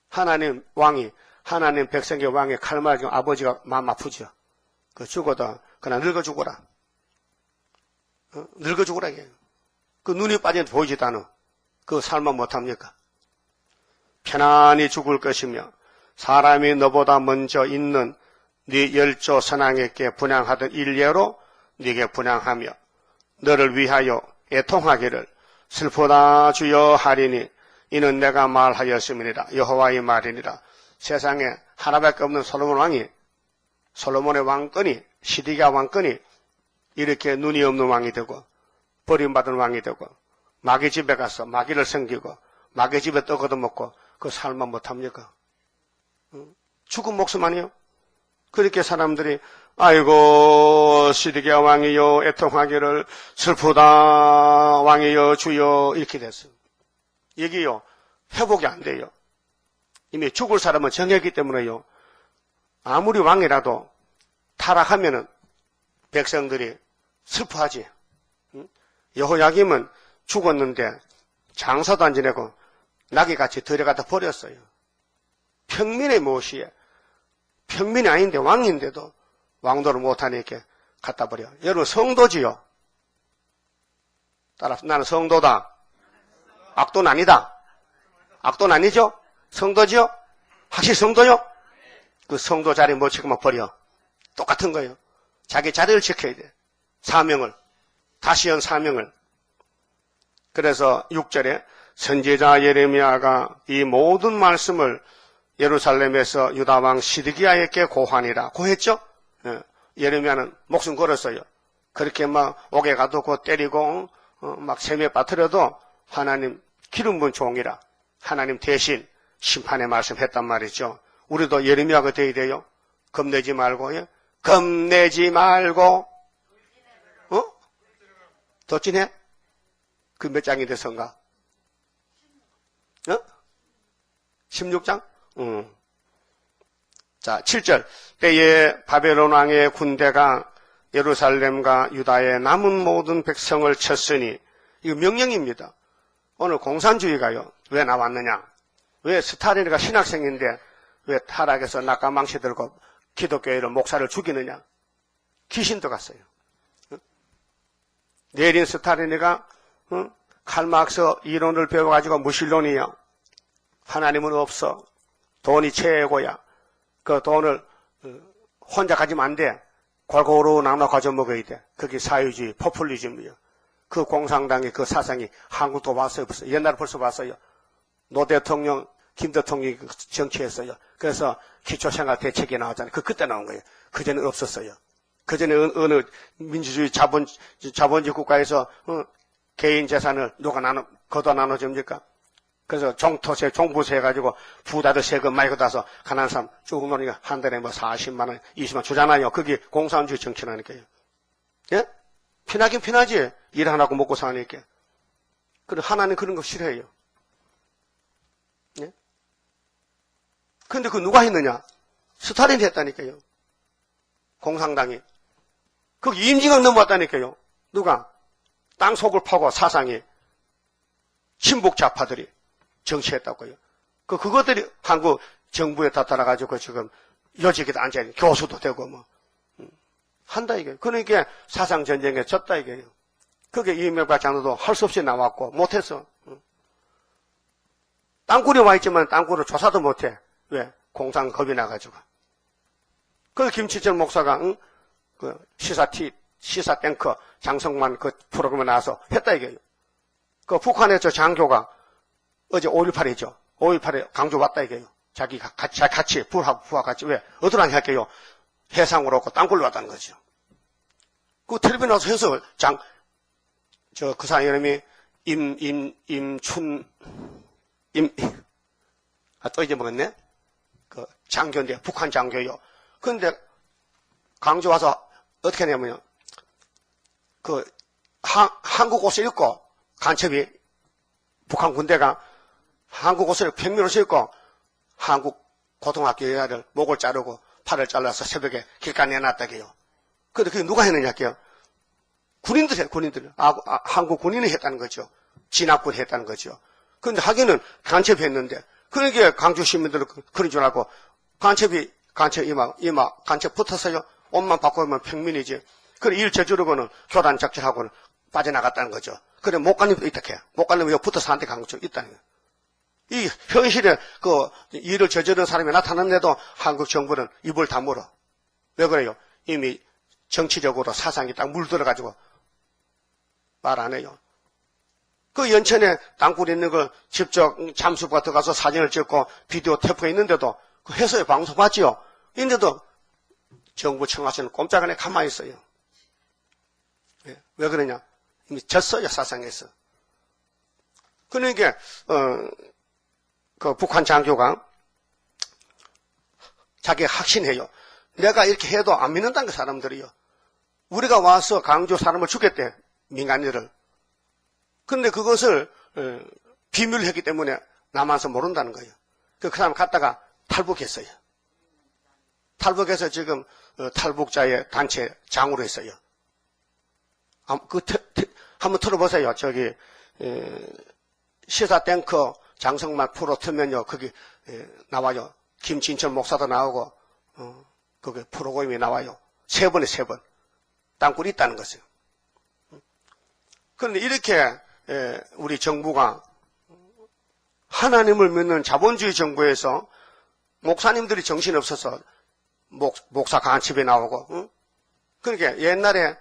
하나님 왕이 하나님 백성의 왕의 칼 맞아 아버지가 마음 아프죠. 그 죽어도 그냥 늙어 죽어라. 늙어 죽어라 이게. 그 눈이 빠져도 보이지도 않아. 그 살만 못합니까? 편안히 죽을 것이며 사람이 너보다 먼저 있는 네 열조 선왕에게 분향하던 일례로 네게 분향하며 너를 위하여 애통하기를 슬프다 주여 하리니 이는 내가 말하였음이니라. 여호와의 말이니라. 세상에 하나밖에 없는 솔로몬 왕이 솔로몬의 왕권이 시드기야 왕권이 이렇게 눈이 없는 왕이 되고 버림받은 왕이 되고 마귀 집에 가서 마귀를 섬기고 마귀 집에 떡 얻어먹고 그 살만 못합니까? 죽은 목숨 아니요? 그렇게 사람들이 아이고 시드기야 왕이여 애통하기를 슬프다 왕이여 주여 이렇게 됐어요. 이게요 회복이 안 돼요. 이미 죽을 사람은 정했기 때문에요. 아무리 왕이라도 타락하면은 백성들이 슬퍼하지. 여호야김은 죽었는데 장사도 안 지내고 나귀같이 들여가다 버렸어요. 평민의 모시에 평민이 아닌데 왕인데도 왕도를 못하니까 갖다 버려. 여러분 성도지요. 따라서 나는 성도다. 악도는 아니다. 악도는 아니죠? 성도지요? 확실히 성도요? 그 성도 자리 못 지키면 버려. 똑같은 거예요. 자기 자리를 지켜야 돼. 사명을. 다시 한 사명을. 그래서 6절에 선지자 예레미야가 이 모든 말씀을 예루살렘에서 유다왕 시드기야에게 고하니라. 고했죠? 예레미야는 목숨 걸었어요. 그렇게 막 옥에 가두고 때리고 막 샘에 빠뜨려도 하나님 기름 부은 종이라. 하나님 대신 심판의 말씀했단 말이죠. 우리도 예레미야가 돼야 돼요. 겁내지 말고, 예? 겁내지 말고, 덧진해? 그 몇 장이 돼서인가? 16장? 자, 7절. 때에 바벨론 왕의 군대가 예루살렘과 유다의 남은 모든 백성을 쳤으니, 이거 명령입니다. 오늘 공산주의가요, 왜 나왔느냐? 왜 스탈린이가 신학생인데, 왜 타락해서 낙가망시 들고 기독교회를 목사를 죽이느냐? 귀신도 갔어요. 레닌 스탈린이가 칼막스 이론을 배워가지고 무신론이요. 하나님은 없어. 돈이 최고야. 그 돈을 혼자 가지면 안 돼. 골고루 나눠 가져 먹어야 돼. 그게 사회주의, 포퓰리즘이요. 그 공산당의 그 사상이 한국도 왔어요. 벌써. 옛날에 벌써 왔어요. 노 대통령, 김 대통령이 정치했어요. 그래서 기초생활 대책이 나왔잖아요. 그때 나온 거예요. 그전에 없었어요. 그전에 어느 민주주의 자본주의 국가에서 개인 재산을 누가 거둬 나눠줍니까? 그래서 종토세, 종부세 해가지고 부자들 세금 많이 걷어서 가난한 사람 쭉 놓으니까 한 달에 뭐 40만 원, 20만 원 주잖아요. 그게 공산주의 정치라니까요. 예? 편하긴 편하지. 일 안 하고 먹고 사니까. 그런데 하나님 그런 거 싫어해요. 예? 근데 그 누가 했느냐? 스탈린이 했다니까요. 공산당이. 거기 임진강 넘어왔다니까요. 누가? 땅 속을 파고 사상이 친북 좌파들이 정치했다고요. 그것들이 한국 정부에 다 따라가지고 지금 요직에도 앉아있는 교수도 되고 뭐 한다 이게. 그러니까 사상 전쟁에 졌다 이게요. 그게 이명박 장로도 할 수 없이 나왔고 못했어. 땅굴에 와 있지만 땅굴을 조사도 못해. 왜? 공산 겁이 나가지고. 그 김치철 목사가 그 시사 탱커 장성만 그 프로그램에 나와서 했다 이게요. 그 북한의 저 장교가 어제 5.18이죠. 5.18에 강조 왔다 이게요. 자기가 같이 부하 같이 왜 어디로 할게요? 해상으로 오고 땅굴로 왔다는 거죠. 그 텔레비전 나와서 해석을 그 사람 이름이 임춘 또 잊어먹었네? 그 장교인데, 북한 장교요. 그런데 강주 와서 어떻게 하냐면요. 한국 옷을 입고, 간첩이, 북한 군대가 한국 옷을 평민옷을 입고, 한국 고등학교 여자들 목을 자르고, 팔을 잘라서 새벽에 길가에 내놨다게요. 근데 그게 누가 했느냐, 게요. 군인들 해요, 군인들. 한국 군인이 했다는 거죠. 진압군 했다는 거죠. 근데 하기는 간첩이 했는데, 그러니까 강주 시민들은 그런 줄 알고, 간첩 붙었어요. 옷만 바꾸면 평민이지. 그래, 일 저지르고는 교단 작전하고는 빠져나갔다는 거죠. 그래, 못 가는 거 이렇게 해. 못 가는 거 붙어서 한테 간 거죠. 있다는 거예요. 이 현실에 일을 저지르는 사람이 나타났는데도 한국 정부는 입을 다물어. 왜 그래요? 이미 정치적으로 사상이 딱 물들어가지고 말 안 해요. 그 연천에 땅굴 있는 걸 직접 잠수부가 들어가서 사진을 찍고 비디오 테이프가 있는데도 그 해서요, 방송 봤지요? 있는데도 정부 청와서는 꼼짝안에 가만히 있어요. 왜 그러냐? 이미 졌어요, 사상에서. 그러니까, 그 북한 장교가 자기가 확신해요. 내가 이렇게 해도 안 믿는다는 거 사람들이요. 우리가 와서 강주 사람을 죽였대, 민간인을. 근데 그것을 비밀로 했기 때문에 남아서 모른다는 거예요. 그 사람 갔다가 탈북했어요. 탈북해서 지금 탈북자의 단체 장으로 했어요. 한번 들어보세요. 저기 시사 탱커 장성만 프로 틀면요, 거기 나와요. 김진철 목사도 나오고 거기 프로그램이 나와요. 3번에 3번. 땅굴이 있다는 것이에요. 그런데 이렇게 우리 정부가 하나님을 믿는 자본주의 정부에서 목사님들이 정신없어서 목사 간첩에 나오고, 그러니까 옛날에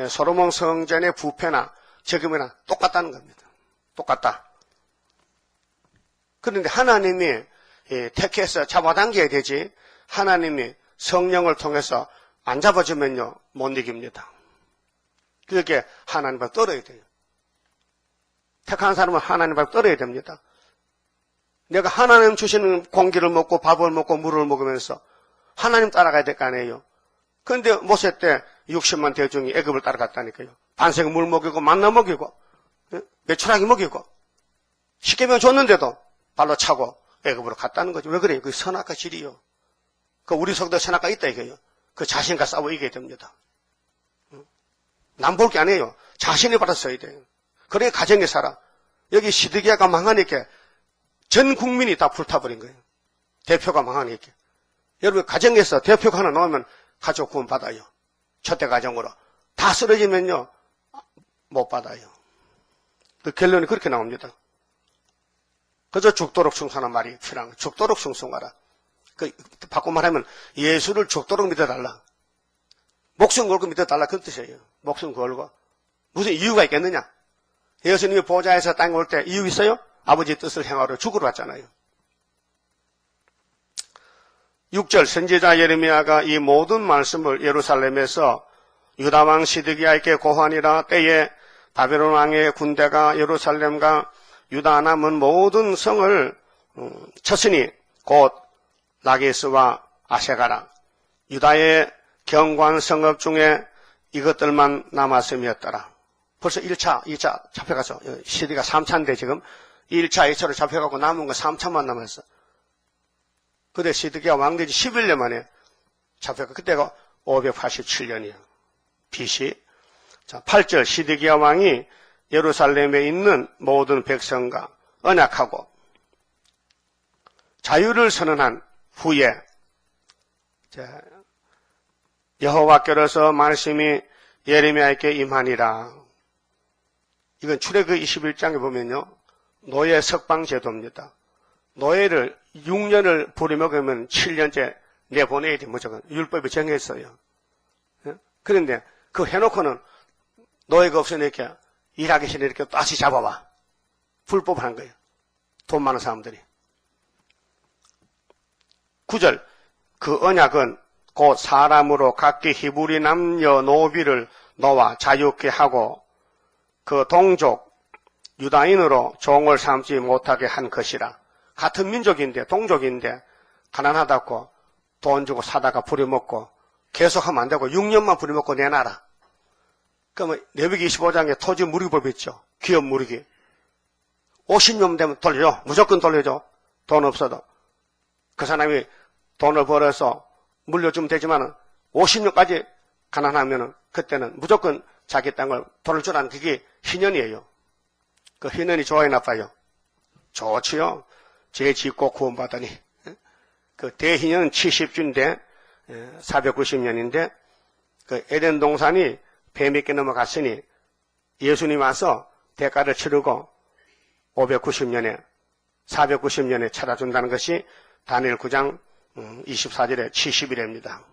솔로몬 성전의 부패나 지금이나 똑같다는 겁니다. 똑같다. 그런데 하나님이 택해서 잡아당겨야 되지, 하나님이 성령을 통해서 안 잡아주면요, 못 이깁니다. 그렇게 하나님 앞에 떨어야 돼요. 택한 사람은 하나님 앞에 떨어야 됩니다. 내가 하나님 주시는 공기를 먹고 밥을 먹고 물을 먹으면서 하나님 따라가야 될 거 아니에요. 그런데 모세 때 60만 대중이 애굽을 따라갔다니까요. 반생 물 먹이고 만나 먹이고 메추라기 먹이고 십계명 줬는데도 발로 차고 애굽으로 갔다는 거죠. 왜 그래요? 그 선악과 질이요. 그 우리 속도 선악과 있다 이거예요. 그 자신과 싸워 이겨야 됩니다. 남 볼 게 아니에요. 자신이 받아 써야 돼요. 그래 가정에 살아. 여기 시드기야가 망하니까 전 국민이 다 불타버린 거예요. 대표가 망하니까. 여러분 가정에서 대표가 하나 나오면 가족 구원 받아요. 첫대 가정으로. 다 쓰러지면요 못 받아요. 그 결론이 그렇게 나옵니다. 그저 죽도록 충성하는 말이 필요한 거예요. 죽도록 충성하라. 그 바꿔 말하면 예수를 죽도록 믿어달라. 목숨 걸고 믿어달라 그 뜻이에요. 목숨 걸고. 무슨 이유가 있겠느냐? 예수님이 보좌에서 땅에 올 때 이유 있어요? 아버지의 뜻을 행하러 죽으러 왔잖아요. 6절 선지자 예레미야가 이 모든 말씀을 예루살렘에서 유다왕 시드기야에게 고하니라. 때에 바벨론 왕의 군대가 예루살렘과 유다 남은 모든 성을 쳤으니 곧 라게스와 아세가라. 유다의 경관 성읍 중에 이것들만 남았음이었더라. 벌써 1차, 2차 잡혀가서 시드기가 3차인데 지금 1차, 2차로 잡혀가고 남은 거 3차만 남았어. 그때 시드기야 왕된 지 11년 만에 잡혀가. 그때가 587년이야. BC. 자, 8절 시드기야 왕이 예루살렘에 있는 모든 백성과 언약하고 자유를 선언한 후에 여호와께로서 말씀이 예레미야에게 임하니라. 이건 출애굽기 21장에 보면요. 노예 석방 제도입니다. 노예를 6년을 부려먹으면 7년째 내보내야 돼. 무조건 율법이 정했어요. 그런데 그거 해놓고는 노예가 없으니까 일하기 싫으니까 이렇게 다시 잡아와. 불법을 한 거예요. 돈 많은 사람들이. 9절 그 언약은 곧 사람으로 각기 히브리 남녀 노비를 놓아 자유케 하고 그 동족 유다인으로 종을 삼지 못하게 한 것이라. 같은 민족인데, 동족인데, 가난하다고 돈 주고 사다가 부려먹고, 계속하면 안 되고, 6년만 부려먹고 내놔라. 그러면 레위기 25장에 토지 무리법 있죠. 기업 무리기. 50년 되면 돌려줘. 무조건 돌려줘. 돈 없어도. 그 사람이 돈을 벌어서 물려주면 되지만 50년까지 가난하면은 그때는 무조건 자기 땅을 돈을 주라는 그게 희년이에요. 그 희년이 좋아요, 나빠요? 좋지요. 죄 짓고 구원받으니. 그 대희년은 70주인데 490년인데 그 에덴 동산이 뱀이 깨 넘어갔으니 예수님 와서 대가를 치르고 590년에 490년에 찾아준다는 것이 다니엘 9장 24절에 70일입니다.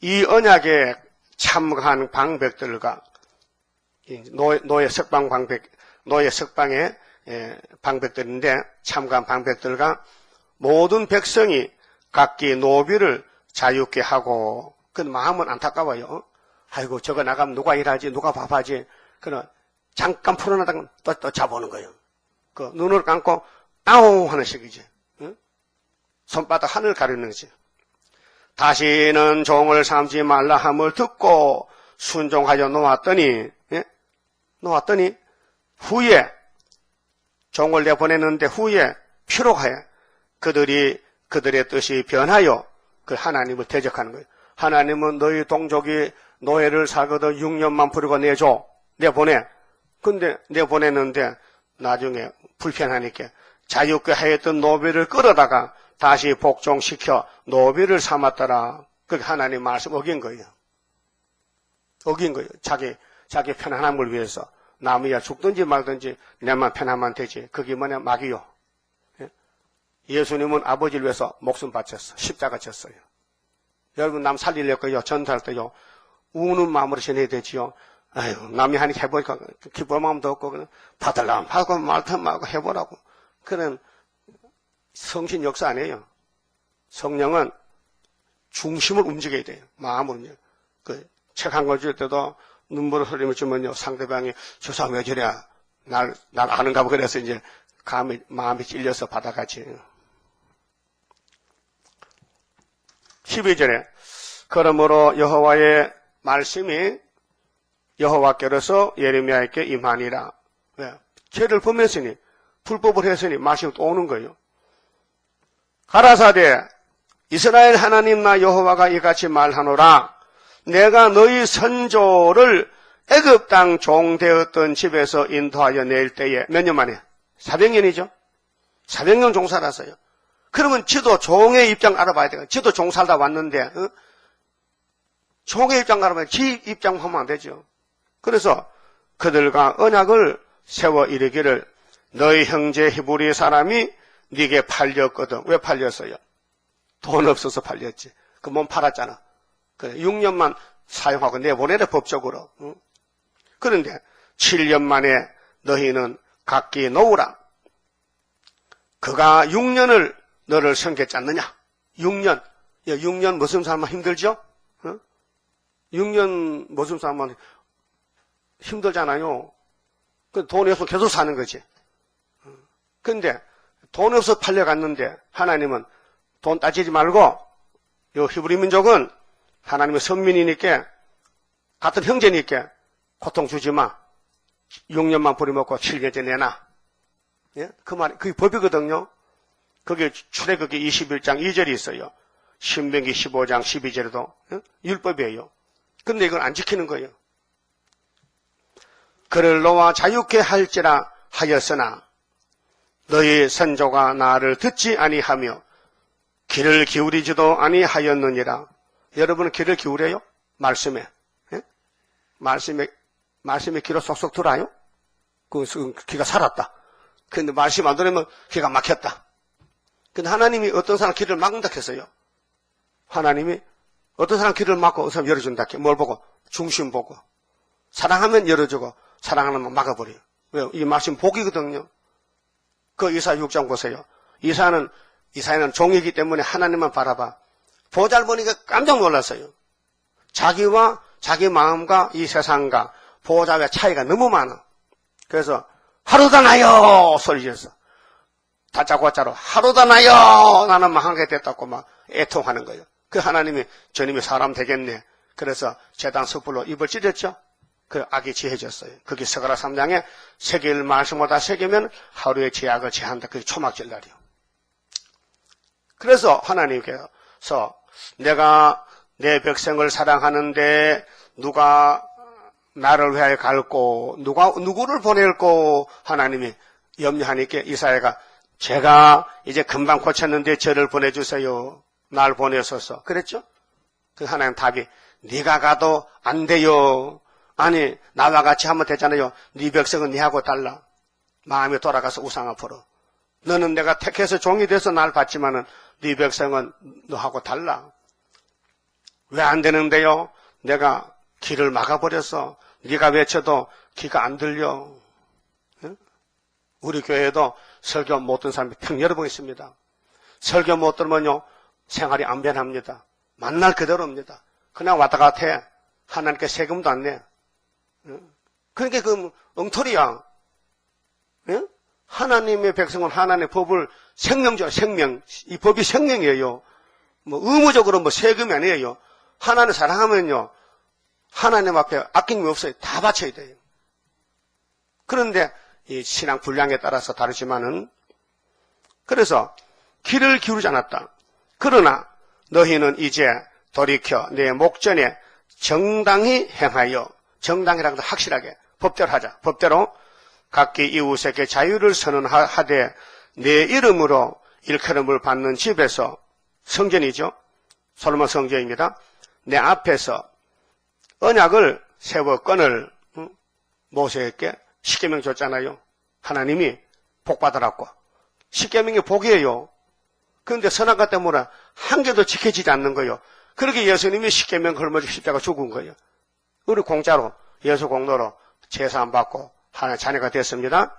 이 언약에 참가한 방백들과 노예 석방의 방백들인데 참가한 방백들과 모든 백성이 각기 노비를 자유케 하고 그 마음은 안타까워요. 아이고 저거 나가면 누가 일하지 누가 밥하지. 그는 잠깐 풀어나다가 또 잡아오는 거예요. 그 눈을 감고 아웅 하는 식이지. 응? 손바닥 하늘 가리는 거지. 다시는 종을 삼지 말라 함을 듣고 순종하여 놓았더니 놓았더니 후에 종을 내보내는데 후에 피로하여 그들의 뜻이 변하여 그 하나님을 대적하는 거예요. 하나님은 너희 동족이 노예를 살거든 6년만 부리고 내보내. 근데 내보내는데 나중에 불편하니까 자유케 하였던 노비를 끌어다가 다시 복종시켜 노비를 삼았더라. 그게 하나님 말씀 어긴 거예요. 어긴 거예요. 자기 편안함을 위해서 남이야 죽든지 말든지 내만 편하면 되지. 그게 뭐냐 마귀요. 예수님은 아버지를 위해서 목숨 바쳤어. 십자가 졌어요. 여러분 남 살리려고요. 전도할 때요. 우는 마음으로 지내야 되지요. 아유 남이 하니 해보니까 기뻐할 마음도 없고 그냥 받으려면 받고 말든 말고 해보라고. 그런 성신 역사 아니에요. 성령은 중심을 움직여야 돼요. 마음을 움직여요. 그 책 한 권 줄 때도 눈물을 흘리면 주면요. 상대방이 저 사람 왜 저래? 날 아는가 봐. 그래서 이제 마음이 찔려서 받아가지. 12절에 그러므로 여호와의 말씀이 여호와께로서 예레미야에게 임하니라. 왜? 죄를 범했으니 불법을 했으니 말씀이 또 오는 거예요. 가라사대 이스라엘 하나님 나 여호와가 이같이 말하노라. 내가 너희 선조를 애굽 땅 종되었던 집에서 인도하여 낼 때에 몇 년 만에? 400년이죠. 400년 종살았어요. 그러면 지도 종의 입장 알아봐야 돼요. 지도 종살다 왔는데 종의 입장 알아봐야 지 입장 하면 안 되죠. 그래서 그들과 언약을 세워 이르기를 너희 형제 히브리 사람이 네게 팔렸거든. 왜 팔렸어요? 돈 없어서 팔렸지. 그 몸 팔았잖아. 그래, 6년만 사용하고 내보내래 법적으로. 응? 그런데 7년 만에 너희는 각기 놓으라. 그가 6년을 너를 섬겼지 않느냐? 6년. 6년 무슨 사람만 힘들죠? 응? 6년 무슨 사람만 힘들잖아요. 그 돈이 없으면 계속 사는 거지. 그런데 돈 없어 팔려갔는데 하나님은 돈 따지지 말고 요 히브리 민족은 하나님의 선민이니까 같은 형제니까 고통 주지 마. 6년만 부려먹고 7년째 내놔. 예? 그 말이 그게 법이거든요. 그게 출애굽기 21장 2절이 있어요. 신명기 15장 12절에도 율법이에요. 근데 이걸 안 지키는 거예요. 그를 놓아 자유케 할지라 하였으나 너희 선조가 나를 듣지 아니하며 귀를 기울이지도 아니하였느니라. 여러분은 귀를 기울여요? 말씀에. 예? 말씀에 귀로 쏙쏙 들어요? 그 귀가 살았다. 근데 말씀 안 들으면 귀가 막혔다. 근데 하나님이 어떤 사람 귀를 막는다 했어요. 하나님이 어떤 사람 귀를 막고 어떤 사람 열어준다. 뭘 보고? 중심 보고. 사랑하면 열어주고 사랑 안 하면 막아버려요. 왜요? 이 말씀 복이거든요. 그 이사 6장 보세요. 이사야는 종이기 때문에 하나님만 바라봐. 보잘 보니까 깜짝 놀랐어요. 자기와 자기 마음과 이 세상과 보잘의 차이가 너무 많아. 그래서 하루다 나요 소리 지었어. 다짜고짜로 하루도 나요. 나는 망하게 됐다고 막 애통하는 거예요. 그 하나님이 저님이 사람 되겠네. 그래서 제단 숯불로 입을 찢었죠. 그 악이 지혜졌어요. 그게 스가랴 3장에 새길 말씀보다 새기면 하루의 죄악을 제한다. 그게 초막절 날이요. 그래서 하나님께서 내가 내 백성을 사랑하는데 누가 나를 위하여 갈고 누구를 보낼고 하나님이 염려하니까 이사야가 제가 이제 금방 고쳤는데 저를 보내주세요. 날 보내소서. 그랬죠? 그 하나님 답이 네가 가도 안 돼요. 아니 나와 같이 하면 되잖아요. 네 백성은 네하고 달라. 마음이 돌아가서 우상 앞으로. 너는 내가 택해서 종이 돼서 날 받지만은 네 백성은 너하고 달라. 왜 안 되는데요? 내가 길을 막아버렸어. 네가 외쳐도 귀가 안 들려. 우리 교회에도 설교 못 듣는 사람이 평 여러 번 있습니다. 설교 못 들으면요 생활이 안 변합니다. 만날 그대로입니다. 그냥 왔다 갔다 해. 하나님께 세금도 안 내. 그러니까 그 엉터리야. 하나님의 백성은 하나님의 법을 생명적 생명. 이 법이 생명이에요. 뭐 의무적으로 뭐 세금이 아니에요. 하나님 사랑하면요 하나님 앞에 아낌이 없어요. 다 바쳐야 돼요. 그런데 이 신앙 분량에 따라서 다르지만은 그래서 귀를 기울이지 않았다. 그러나 너희는 이제 돌이켜 내 목전에 정당히 행하여 정당이라는 건 확실하게 법대로 하자. 법대로 각기 이웃에게 자유를 선언하되 내 이름으로 일컬음을 받는 집에서 성전이죠. 솔로몬 성전입니다. 내 앞에서 언약을 세워 끊을 모세에게 십계명 줬잖아요. 하나님이 복 받으라고. 십계명이 복이에요. 그런데 선악과 때문에 한 개도 지켜지지 않는 거예요. 그렇게 예수님이 십계명 걸머지 십자가 죽은 거예요. 우리 공짜로 예수 공로로 제사 받고 하나님의 자녀가 됐습니다.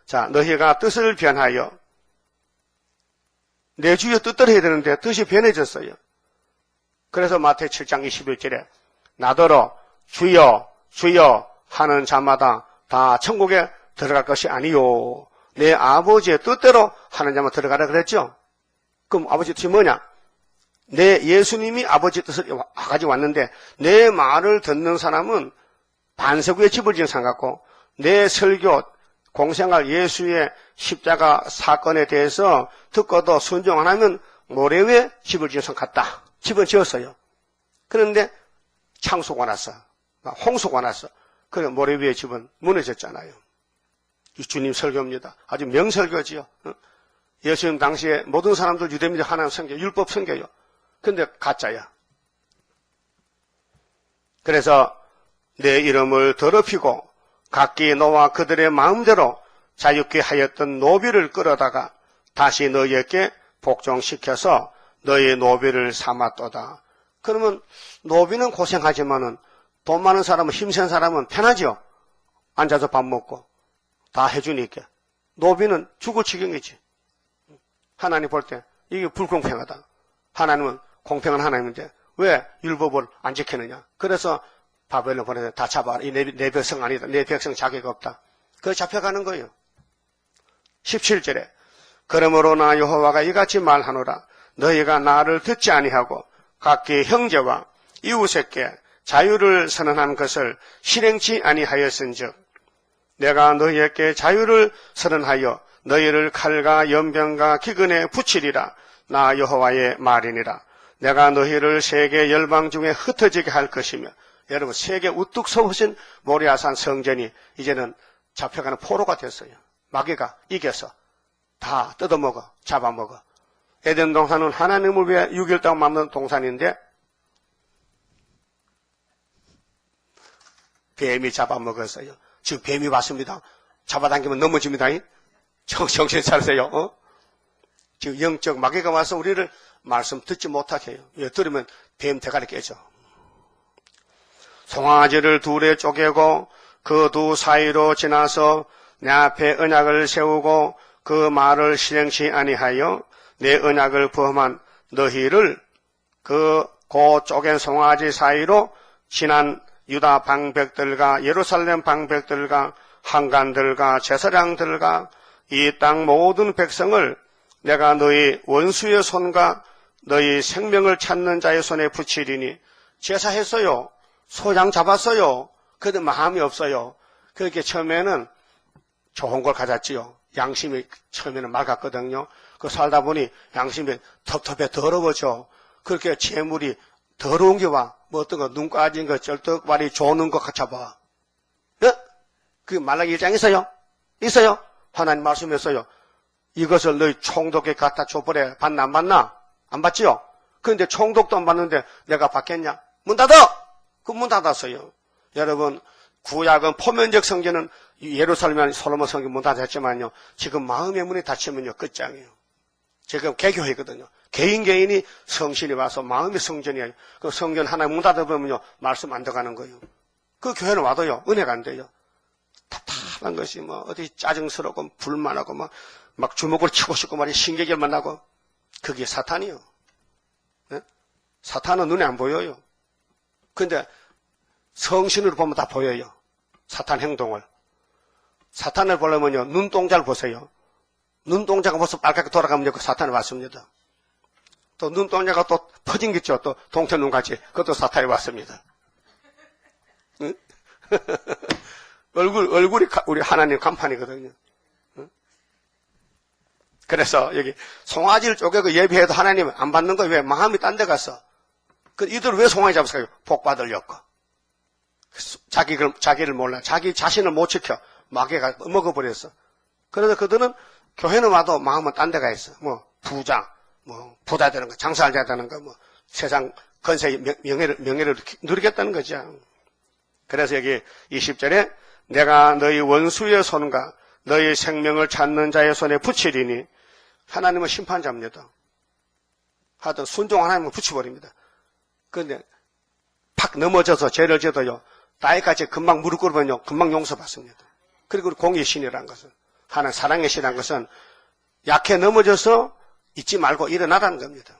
자, 너희가 뜻을 변하여 내 주의 뜻대로 해야 되는데 뜻이 변해졌어요. 그래서 마태복음 7장 21절에 나더러 주여 주여 하는 자마다 다 천국에 들어갈 것이 아니요 내 아버지의 뜻대로 하는 자만 들어가라 그랬죠. 그럼 아버지 뜻이 뭐냐? 내 예수님이 아버지 뜻을 가지고 왔는데 내 말을 듣는 사람은 반석 위에 집을 지은 상 같고 내 설교 공생활 예수의 십자가 사건에 대해서 듣고도 순종 안 하면 모래 위에 집을 지은 상 같다. 집은 지었어요. 그런데 창수가 났어. 홍수가 났어. 그래 모래 위에 집은 무너졌잖아요. 이 주님 설교입니다. 아주 명설교지요. 예수님 당시에 모든 사람들 유대민족 하나님 섬겨 율법 섬겨요. 근데 가짜야. 그래서 내 이름을 더럽히고 각기 너와 그들의 마음대로 자유케 하였던 노비를 끌어다가 다시 너희에게 복종시켜서 너희의 노비를 삼았도다. 그러면 노비는 고생하지만은 돈 많은 사람은 힘센 사람은 편하죠. 앉아서 밥 먹고 다 해주니까. 노비는 죽을 지경이지. 하나님 볼 때 이게 불공평하다. 하나님은 공평한 하나님인데 왜 율법을 안 지키느냐. 그래서 바벨론 보내서 다 잡아라. 이 내 백성 아니다. 내 백성 자격 없다. 그래서 잡혀가는 거예요. 17절에 그러므로 나 여호와가 이같이 말하노라. 너희가 나를 듣지 아니하고 각기 형제와 이웃에게 자유를 선언한 것을 실행치 아니하였은즉 내가 너희에게 자유를 선언하여 너희를 칼과 연병과 기근에 붙이리라. 나 여호와의 말이니라. 내가 너희를 세계 열방 중에 흩어지게 할 것이며 여러분 세계 우뚝 서우신 모리아산 성전이 이제는 잡혀가는 포로가 됐어요. 마귀가 이겨서 다 뜯어먹어 잡아먹어. 에덴 동산은 하나님을 위해 6일 동안 만든 동산인데 뱀이 잡아먹었어요. 지금 뱀이 왔습니다. 잡아당기면 넘어집니다. 정신 차리세요. 지금 영적 마귀가 와서 우리를 말씀 듣지 못하게 해요. 들으면 뱀 대가리 깨져. 송아지를 둘에 쪼개고 그 두 사이로 지나서 내 앞에 언약을 세우고 그 말을 실행치 아니하여 내 언약을 범한 너희를 고 쪼갠 송아지 사이로 지난 유다 방백들과 예루살렘 방백들과 한간들과 제사장들과 이 땅 모든 백성을 내가 너희 원수의 손과 너희 생명을 찾는 자의 손에 붙이리니. 제사했어요. 소양 잡았어요. 그래도 마음이 없어요. 그렇게 처음에는 좋은 걸 가졌지요. 양심이 처음에는 맑았거든요. 그 살다 보니 양심이 텁텁해 더러워져. 그렇게 재물이 더러운 게 와. 뭐 어떤 거, 눈 까진 거, 쩔떡발이 조는 거 같아봐. 그 말라기 1장에 있어요? 하나님 말씀했어요. 이것을 너희 총독에 갖다 줘버려. 받나 안 받나? 안 받지요? 그런데 총독도 안 받는데 내가 받겠냐? 문 닫아! 그 문 닫았어요. 여러분, 구약은 포면적 성전은 예루살렘 솔로몬 성전 문 닫았지만요. 지금 마음의 문이 닫히면요. 끝장이에요. 지금 개교회거든요. 개인이 성신이 와서 마음의 성전이에요. 그 성전 하나 문 닫아보면요. 말씀 안 들어가는 거예요. 그 교회는 와도요. 은혜가 안 돼요. 답답한 것이 뭐 어디 짜증스럽고 불만하고 막 주먹을 치고 싶고 말이 신경질만 나고 그게 사탄이요. 네? 사탄은 눈에 안 보여요. 근데 성신으로 보면 다 보여요. 사탄 행동을. 사탄을 보려면요. 눈동자를 보세요. 눈동자가 벌써 빨갛게 돌아가면 그 사탄이 왔습니다. 또 눈동자가 또 퍼진 게 있죠. 또 동태 눈같이. 그것도 사탄이 왔습니다. 응? 얼굴이 우리 하나님 간판이거든요. 응? 그래서 여기 송아지를 쪼개고 예배해도 하나님 안 받는 거예요. 왜? 마음이 딴 데 갔어. 이들 왜 송아지 잡았을까요? 복 받으려고. 자기를 몰라. 자기 자신을 못 지켜. 마귀가 먹어버렸어. 그래서 그들은 교회는 와도 마음은 딴 데 가 있어. 뭐 부자, 뭐 부자 되는 거, 장사를 해야 되는 거, 뭐 세상 건세 명예를 누리겠다는 거죠. 그래서 여기 20절에 내가 너희 원수의 손과 너희 생명을 찾는 자의 손에 붙이리니. 하나님은 심판자입니다. 하여튼 순종 하나님은 붙여버립니다. 그런데 팍 넘어져서 죄를 져도요. 나이까지 금방 무릎 꿇으면요. 금방 용서받습니다. 그리고 공의의 신이라는 것은, 하나님 사랑의 신이라는 것은 약해 넘어져서 잊지 말고 일어나라는 겁니다.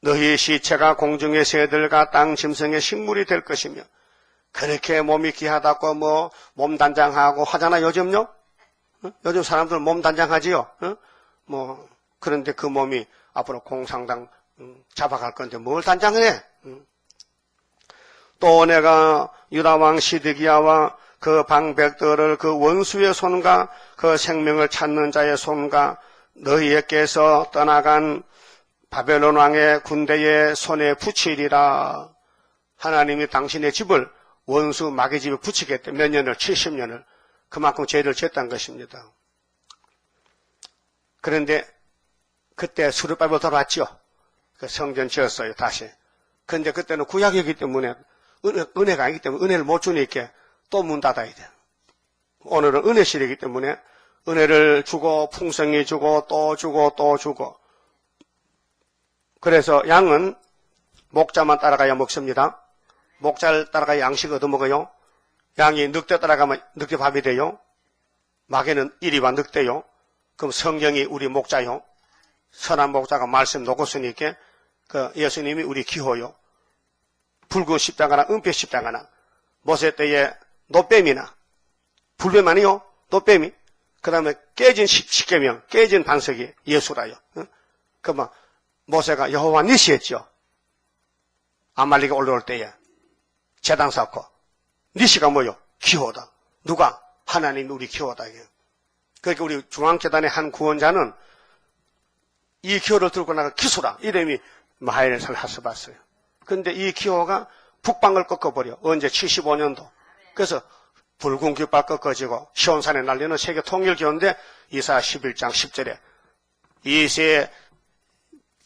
너희 시체가 공중의 새들과 땅 짐승의 식물이 될 것이며. 그렇게 몸이 귀하다고 뭐 몸 단장하고 하잖아 요즘요. 요즘 사람들 몸 단장하지요. 뭐 그런데 그 몸이 앞으로 공상당 잡아갈 건데 뭘 단장해? 또 내가 유다왕 시드기야와 그 방백들을 그 원수의 손과 그 생명을 찾는 자의 손과 너희에게서 떠나간 바벨론 왕의 군대의 손에 붙이리라. 하나님이 당신의 집을 원수 마귀 집에 붙이겠대. 몇 년을? 70년을. 그만큼 죄를 지었다는 것입니다. 그런데 그때 수르바벨 돌아왔죠. 그 성전 지었어요. 다시. 그런데 그때는 구약이기 때문에 은혜가 아니기 때문에 은혜를 못 주니까 또 문 닫아야 돼. 오늘은 은혜 시대이기 때문에 은혜를 주고 풍성히 주고 또 주고 또 주고. 그래서 양은 목자만 따라가야 먹습니다. 목자를 따라가야 양식 얻어먹어요. 양이 늑대 따라가면 늑대 밥이 돼요. 마귀는 이리와 늑대요. 그럼 성경이 우리 목자요. 선한 목자가 말씀 놓고 쓰니까 그 예수님이 우리 기호요. 붉은 십자가나 은폐 십자가나 모세 때의 노뱀이나 불뱀 아니요. 노뱀이. 그 다음에 깨진 십계명, 깨진 반석이 예수라요. 그러면 모세가 여호와 니시 했죠. 아말렉이 올라올 때에 제단 쌓고 니시가 뭐요? 기호다. 누가? 하나님이 우리 기호다. 그러니까 우리 중앙재단의 한 구원자는 이 기호를 들고 나가 기수라. 이름이 마하엘살 하스바스예요. 그런데 이 기호가 북방을 꺾어버려. 언제? 75년도. 그래서 붉은 깃발 꺾어지고 시온산에 날리는 세계 통일 기호인데 이사야 11장 10절에 이새의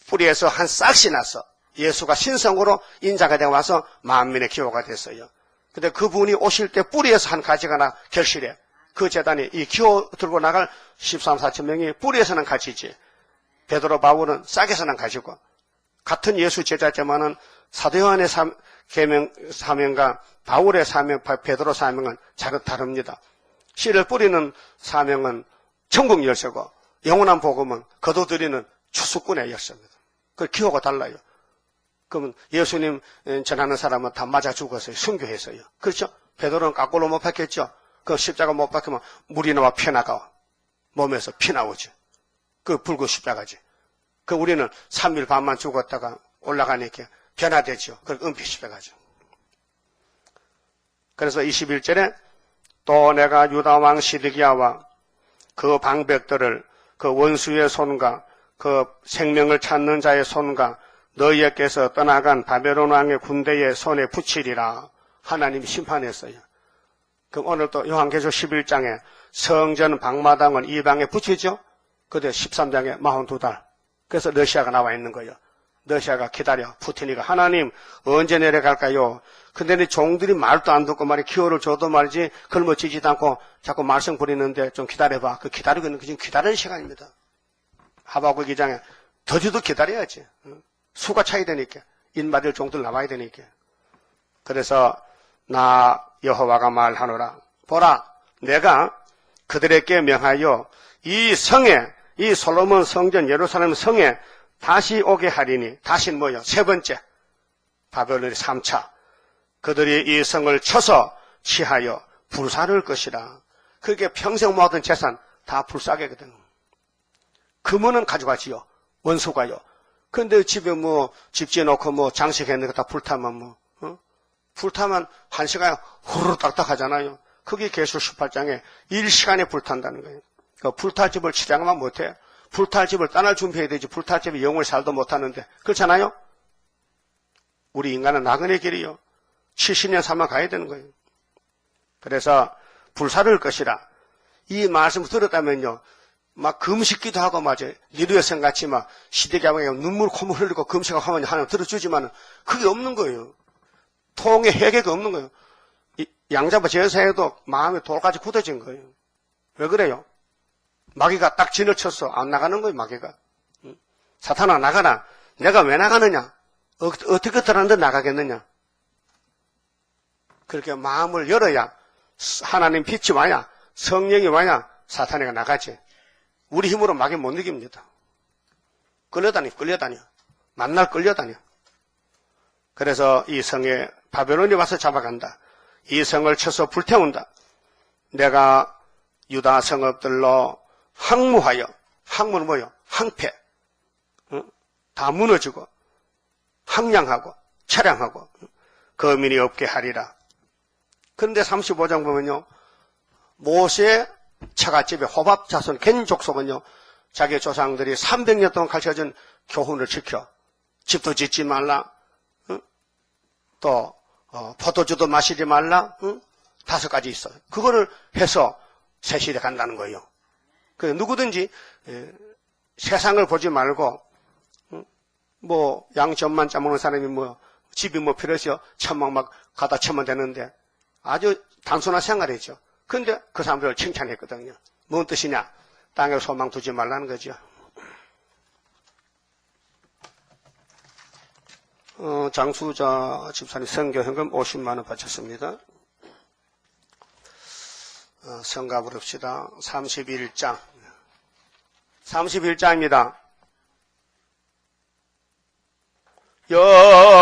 뿌리에서 한 싹이 났어. 예수가 신성으로 인자가 되어 와서 만민의 기호가 됐어요. 근데 그분이 오실 때 뿌리에서 한 가지가 나 결실해. 그 재단이 이 기호 들고 나갈 13, 14천 명이 뿌리에서는 가지지. 베드로 바울은 싹에서는 가지고. 같은 예수 제자지만은 사도 요한의 사명과 바울의 사명, 베드로 사명은 잘 다릅니다. 씨를 뿌리는 사명은 천국 열쇠고 영원한 복음은 거둬들이는 추수꾼의 열쇠입니다. 그 기호가 달라요. 그러면 예수님 전하는 사람은 다 맞아 죽었어요. 순교했어요. 그렇죠? 베드로는 깎고로 못 박혔죠. 그 십자가 못 박히면 물이 나와 피나가. 몸에서 피 나오지. 그 불구 십자가지. 그 우리는 3일 반만 죽었다가 올라가니까 변화되죠. 그 은피 십자가죠. 그래서 21절에 또 내가 유다왕 시드기야와 그 방백들을 그 원수의 손과 그 생명을 찾는 자의 손과 너희에게서 떠나간 바벨론 왕의 군대의 손에 붙이리라. 하나님이 심판했어요. 그럼 오늘 또 요한계시록 11장에 성전 방마당은 이방에 붙이죠. 그때 13장에 42달. 그래서 러시아가 나와 있는 거예요. 러시아가 기다려. 푸틴이가 하나님 언제 내려갈까요? 근데 네 종들이 말도 안 듣고 말이 기호를 줘도 말이지 걸머지지도 않고 자꾸 말썽 부리는데 좀 기다려봐. 그 기다리고 있는 게 지금 기다리는 시간입니다. 하박국 2장에 더디도 기다려야지. 수가 차야 되니까. 인마될 종들 나와야 되니까. 그래서 나 여호와가 말하노라. 보라, 내가 그들에게 명하여 이 성에, 이 솔로몬 성전 예루살렘 성에 다시 오게 하리니. 다시는 뭐요? 세 번째. 바벨론의 3차. 그들이 이 성을 쳐서 취하여 불사를 것이라. 그게 평생 모았던 재산 다 불사게거든. 금은은 가져가지요. 원수가요. 근데 집에 뭐 집 지어놓고 뭐 장식했는 거 다 불타면 뭐 불타면 1시간에 후루룩 딱딱 하잖아요. 그게 계속 18장에 1시간에 불탄다는 거예요. 그 불탈 집을 치장만 못해. 불탈 집을 떠날 준비해야 되지. 불탈 집에 영을 살도 못하는데. 그렇잖아요? 우리 인간은 나그네 길이요. 70년 살만 가야 되는 거예요. 그래서 불사를 것이라. 이 말씀을 들었다면요. 막 금식기도 하고 맞아요. 리루에선 같이 막 시대경에 눈물 콧물 흘리고 금식하고 하면 하나 들어주지만 그게 없는 거예요. 통의 해결가 없는 거예요. 양잡아 제사에도 마음이 돌까지 굳어진 거예요. 왜 그래요? 마귀가 딱 진을 쳤어. 안 나가는 거예요, 마귀가. 사탄아, 나가라. 내가 왜 나가느냐? 어떻게 들었는데 나가겠느냐? 그렇게 마음을 열어야 하나님 빛이 와야 성령이 와야 사탄이가 나가지. 우리 힘으로 마귀 못 이깁니다. 끌려다녀. 만날 끌려다녀. 그래서 이 성에 바벨론이 와서 잡아간다. 이 성을 쳐서 불태운다. 내가 유다 성읍들로 항무하여, 항무는 뭐요? 항패. 다 무너지고, 항량하고, 차량하고, 거민이 없게 하리라. 그런데 35장 보면요. 모세 처갓집에 호밥 자손 겐 족속은요. 자기 조상들이 300년 동안 가르쳐준 교훈을 지켜. 집도 짓지 말라. 또 포도주도 마시지 말라. 5가지 있어요. 그거를 해서 새 시대 간다는 거예요. 누구든지 세상을 보지 말고 뭐 양점만 짜먹는 사람이 뭐 집이 뭐 필요해서 천막 막 가다 쳐면 되는데 아주 단순한 생활이죠. 그런데 그 사람들을 칭찬했거든요. 뭔 뜻이냐? 땅에 소망 두지 말라는 거죠. 장수자 집사님 선교현금 50만 원 바쳤습니다. 성가 부릅시다. 31장. 31장입니다.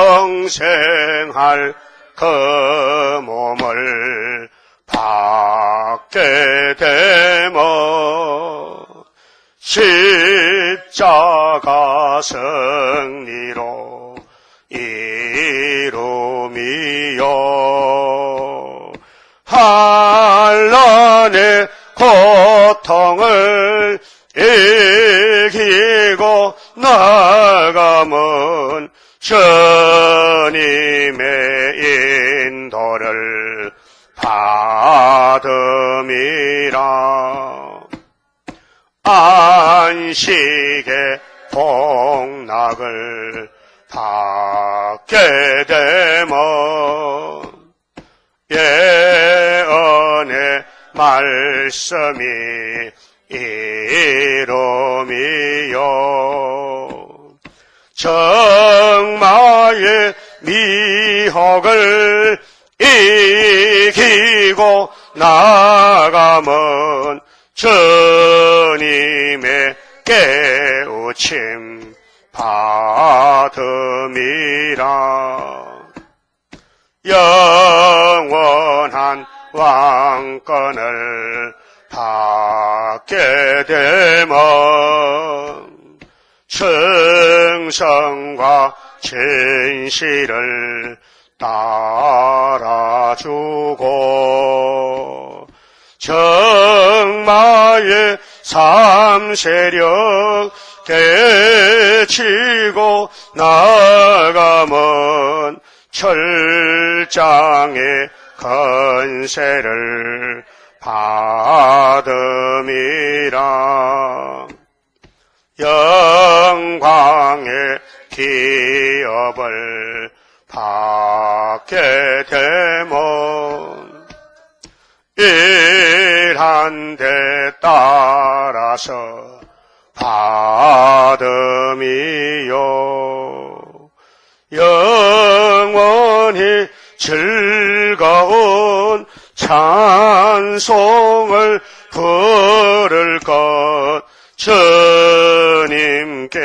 영생할 그 몸을 받게 되면 십자가 승리로 이루미요. 한란의 고통을 이기고 나가면 주님의 인도를 받음이라. 안식의 복락을 받게 되면 예언의 말씀이 이루미요. 정마의 미혹을 이기고 나가면 주님의 깨우침 받음이라. 영원한 왕권을 받게 되면 충성과 진실을 따라주고 정마의 삼세력 되치고 나가면 철장의 건세를 받음이라. 영광의 기업을 받게 되면 일한 데 따라서 받음이요. 영원히 즐거운 찬송을 부를 것, 주님께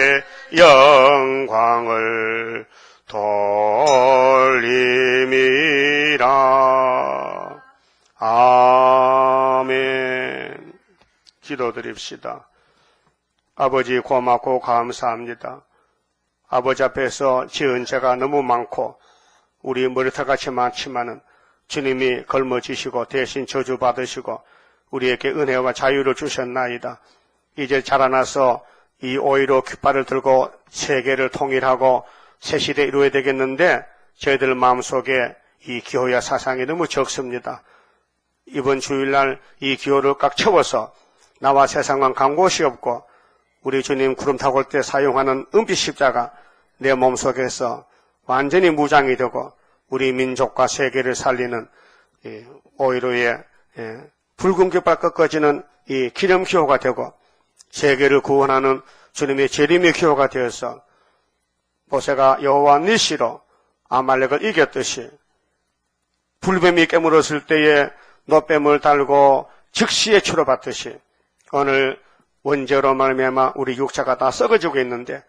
영광을 돌림이라. 아멘. 기도드립시다. 아버지 고맙고 감사합니다. 아버지 앞에서 지은 죄가 너무 많고 우리 머리털같이 많지만은 주님이 걸머지시고 대신 저주받으시고 우리에게 은혜와 자유를 주셨나이다. 이제 자라나서 이 오히려 깃발을 들고 세계를 통일하고 새 시대 이루어야 되겠는데 저희들 마음속에 이 기호야 사상이 너무 적습니다. 이번 주일날 이 기호를 꽉 채워서 나와 세상만 간 곳이 없고 우리 주님 구름 타고 올 때 사용하는 은빛 십자가 내 몸속에서 완전히 무장이 되고 우리 민족과 세계를 살리는 오히려의 붉은 깃발 꺾어지는 이 기념 기호가 되고 세계를 구원하는 주님의 재림의 기호가 되어서 모세가 여호와 니시로 아말렉을 이겼듯이 불뱀이 깨물었을 때에 노뱀을 달고 즉시에 치료받듯이 오늘 원죄로 말미암아 우리 육체가 다 썩어지고 있는데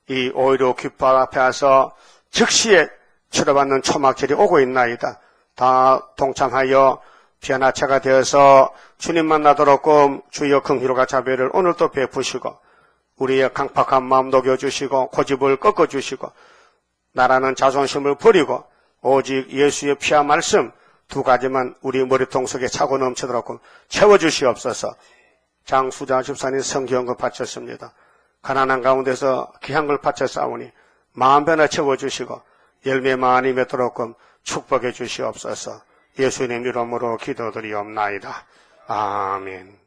이 오히려 깃발 앞에 와서 즉시에 치료받는 초막절이 오고 있나이다. 다 동참하여 피아나차가 되어서 주님 만나도록 주여 긍휼과 자비를 오늘도 베푸시고 우리의 강팍한 마음 녹여주시고 고집을 꺾어주시고 나라는 자존심을 버리고 오직 예수의 피와 말씀 두 가지만 우리 머리통 속에 차고 넘치도록 채워주시옵소서. 장수자 집사님 성경을 바쳤습니다. 가난한 가운데서 귀한 걸 바쳐 싸우니 마음 변화 채워주시고 열매 많이 맺도록 축복해 주시옵소서. 예수님 이름으로 기도드리옵나이다. 아멘.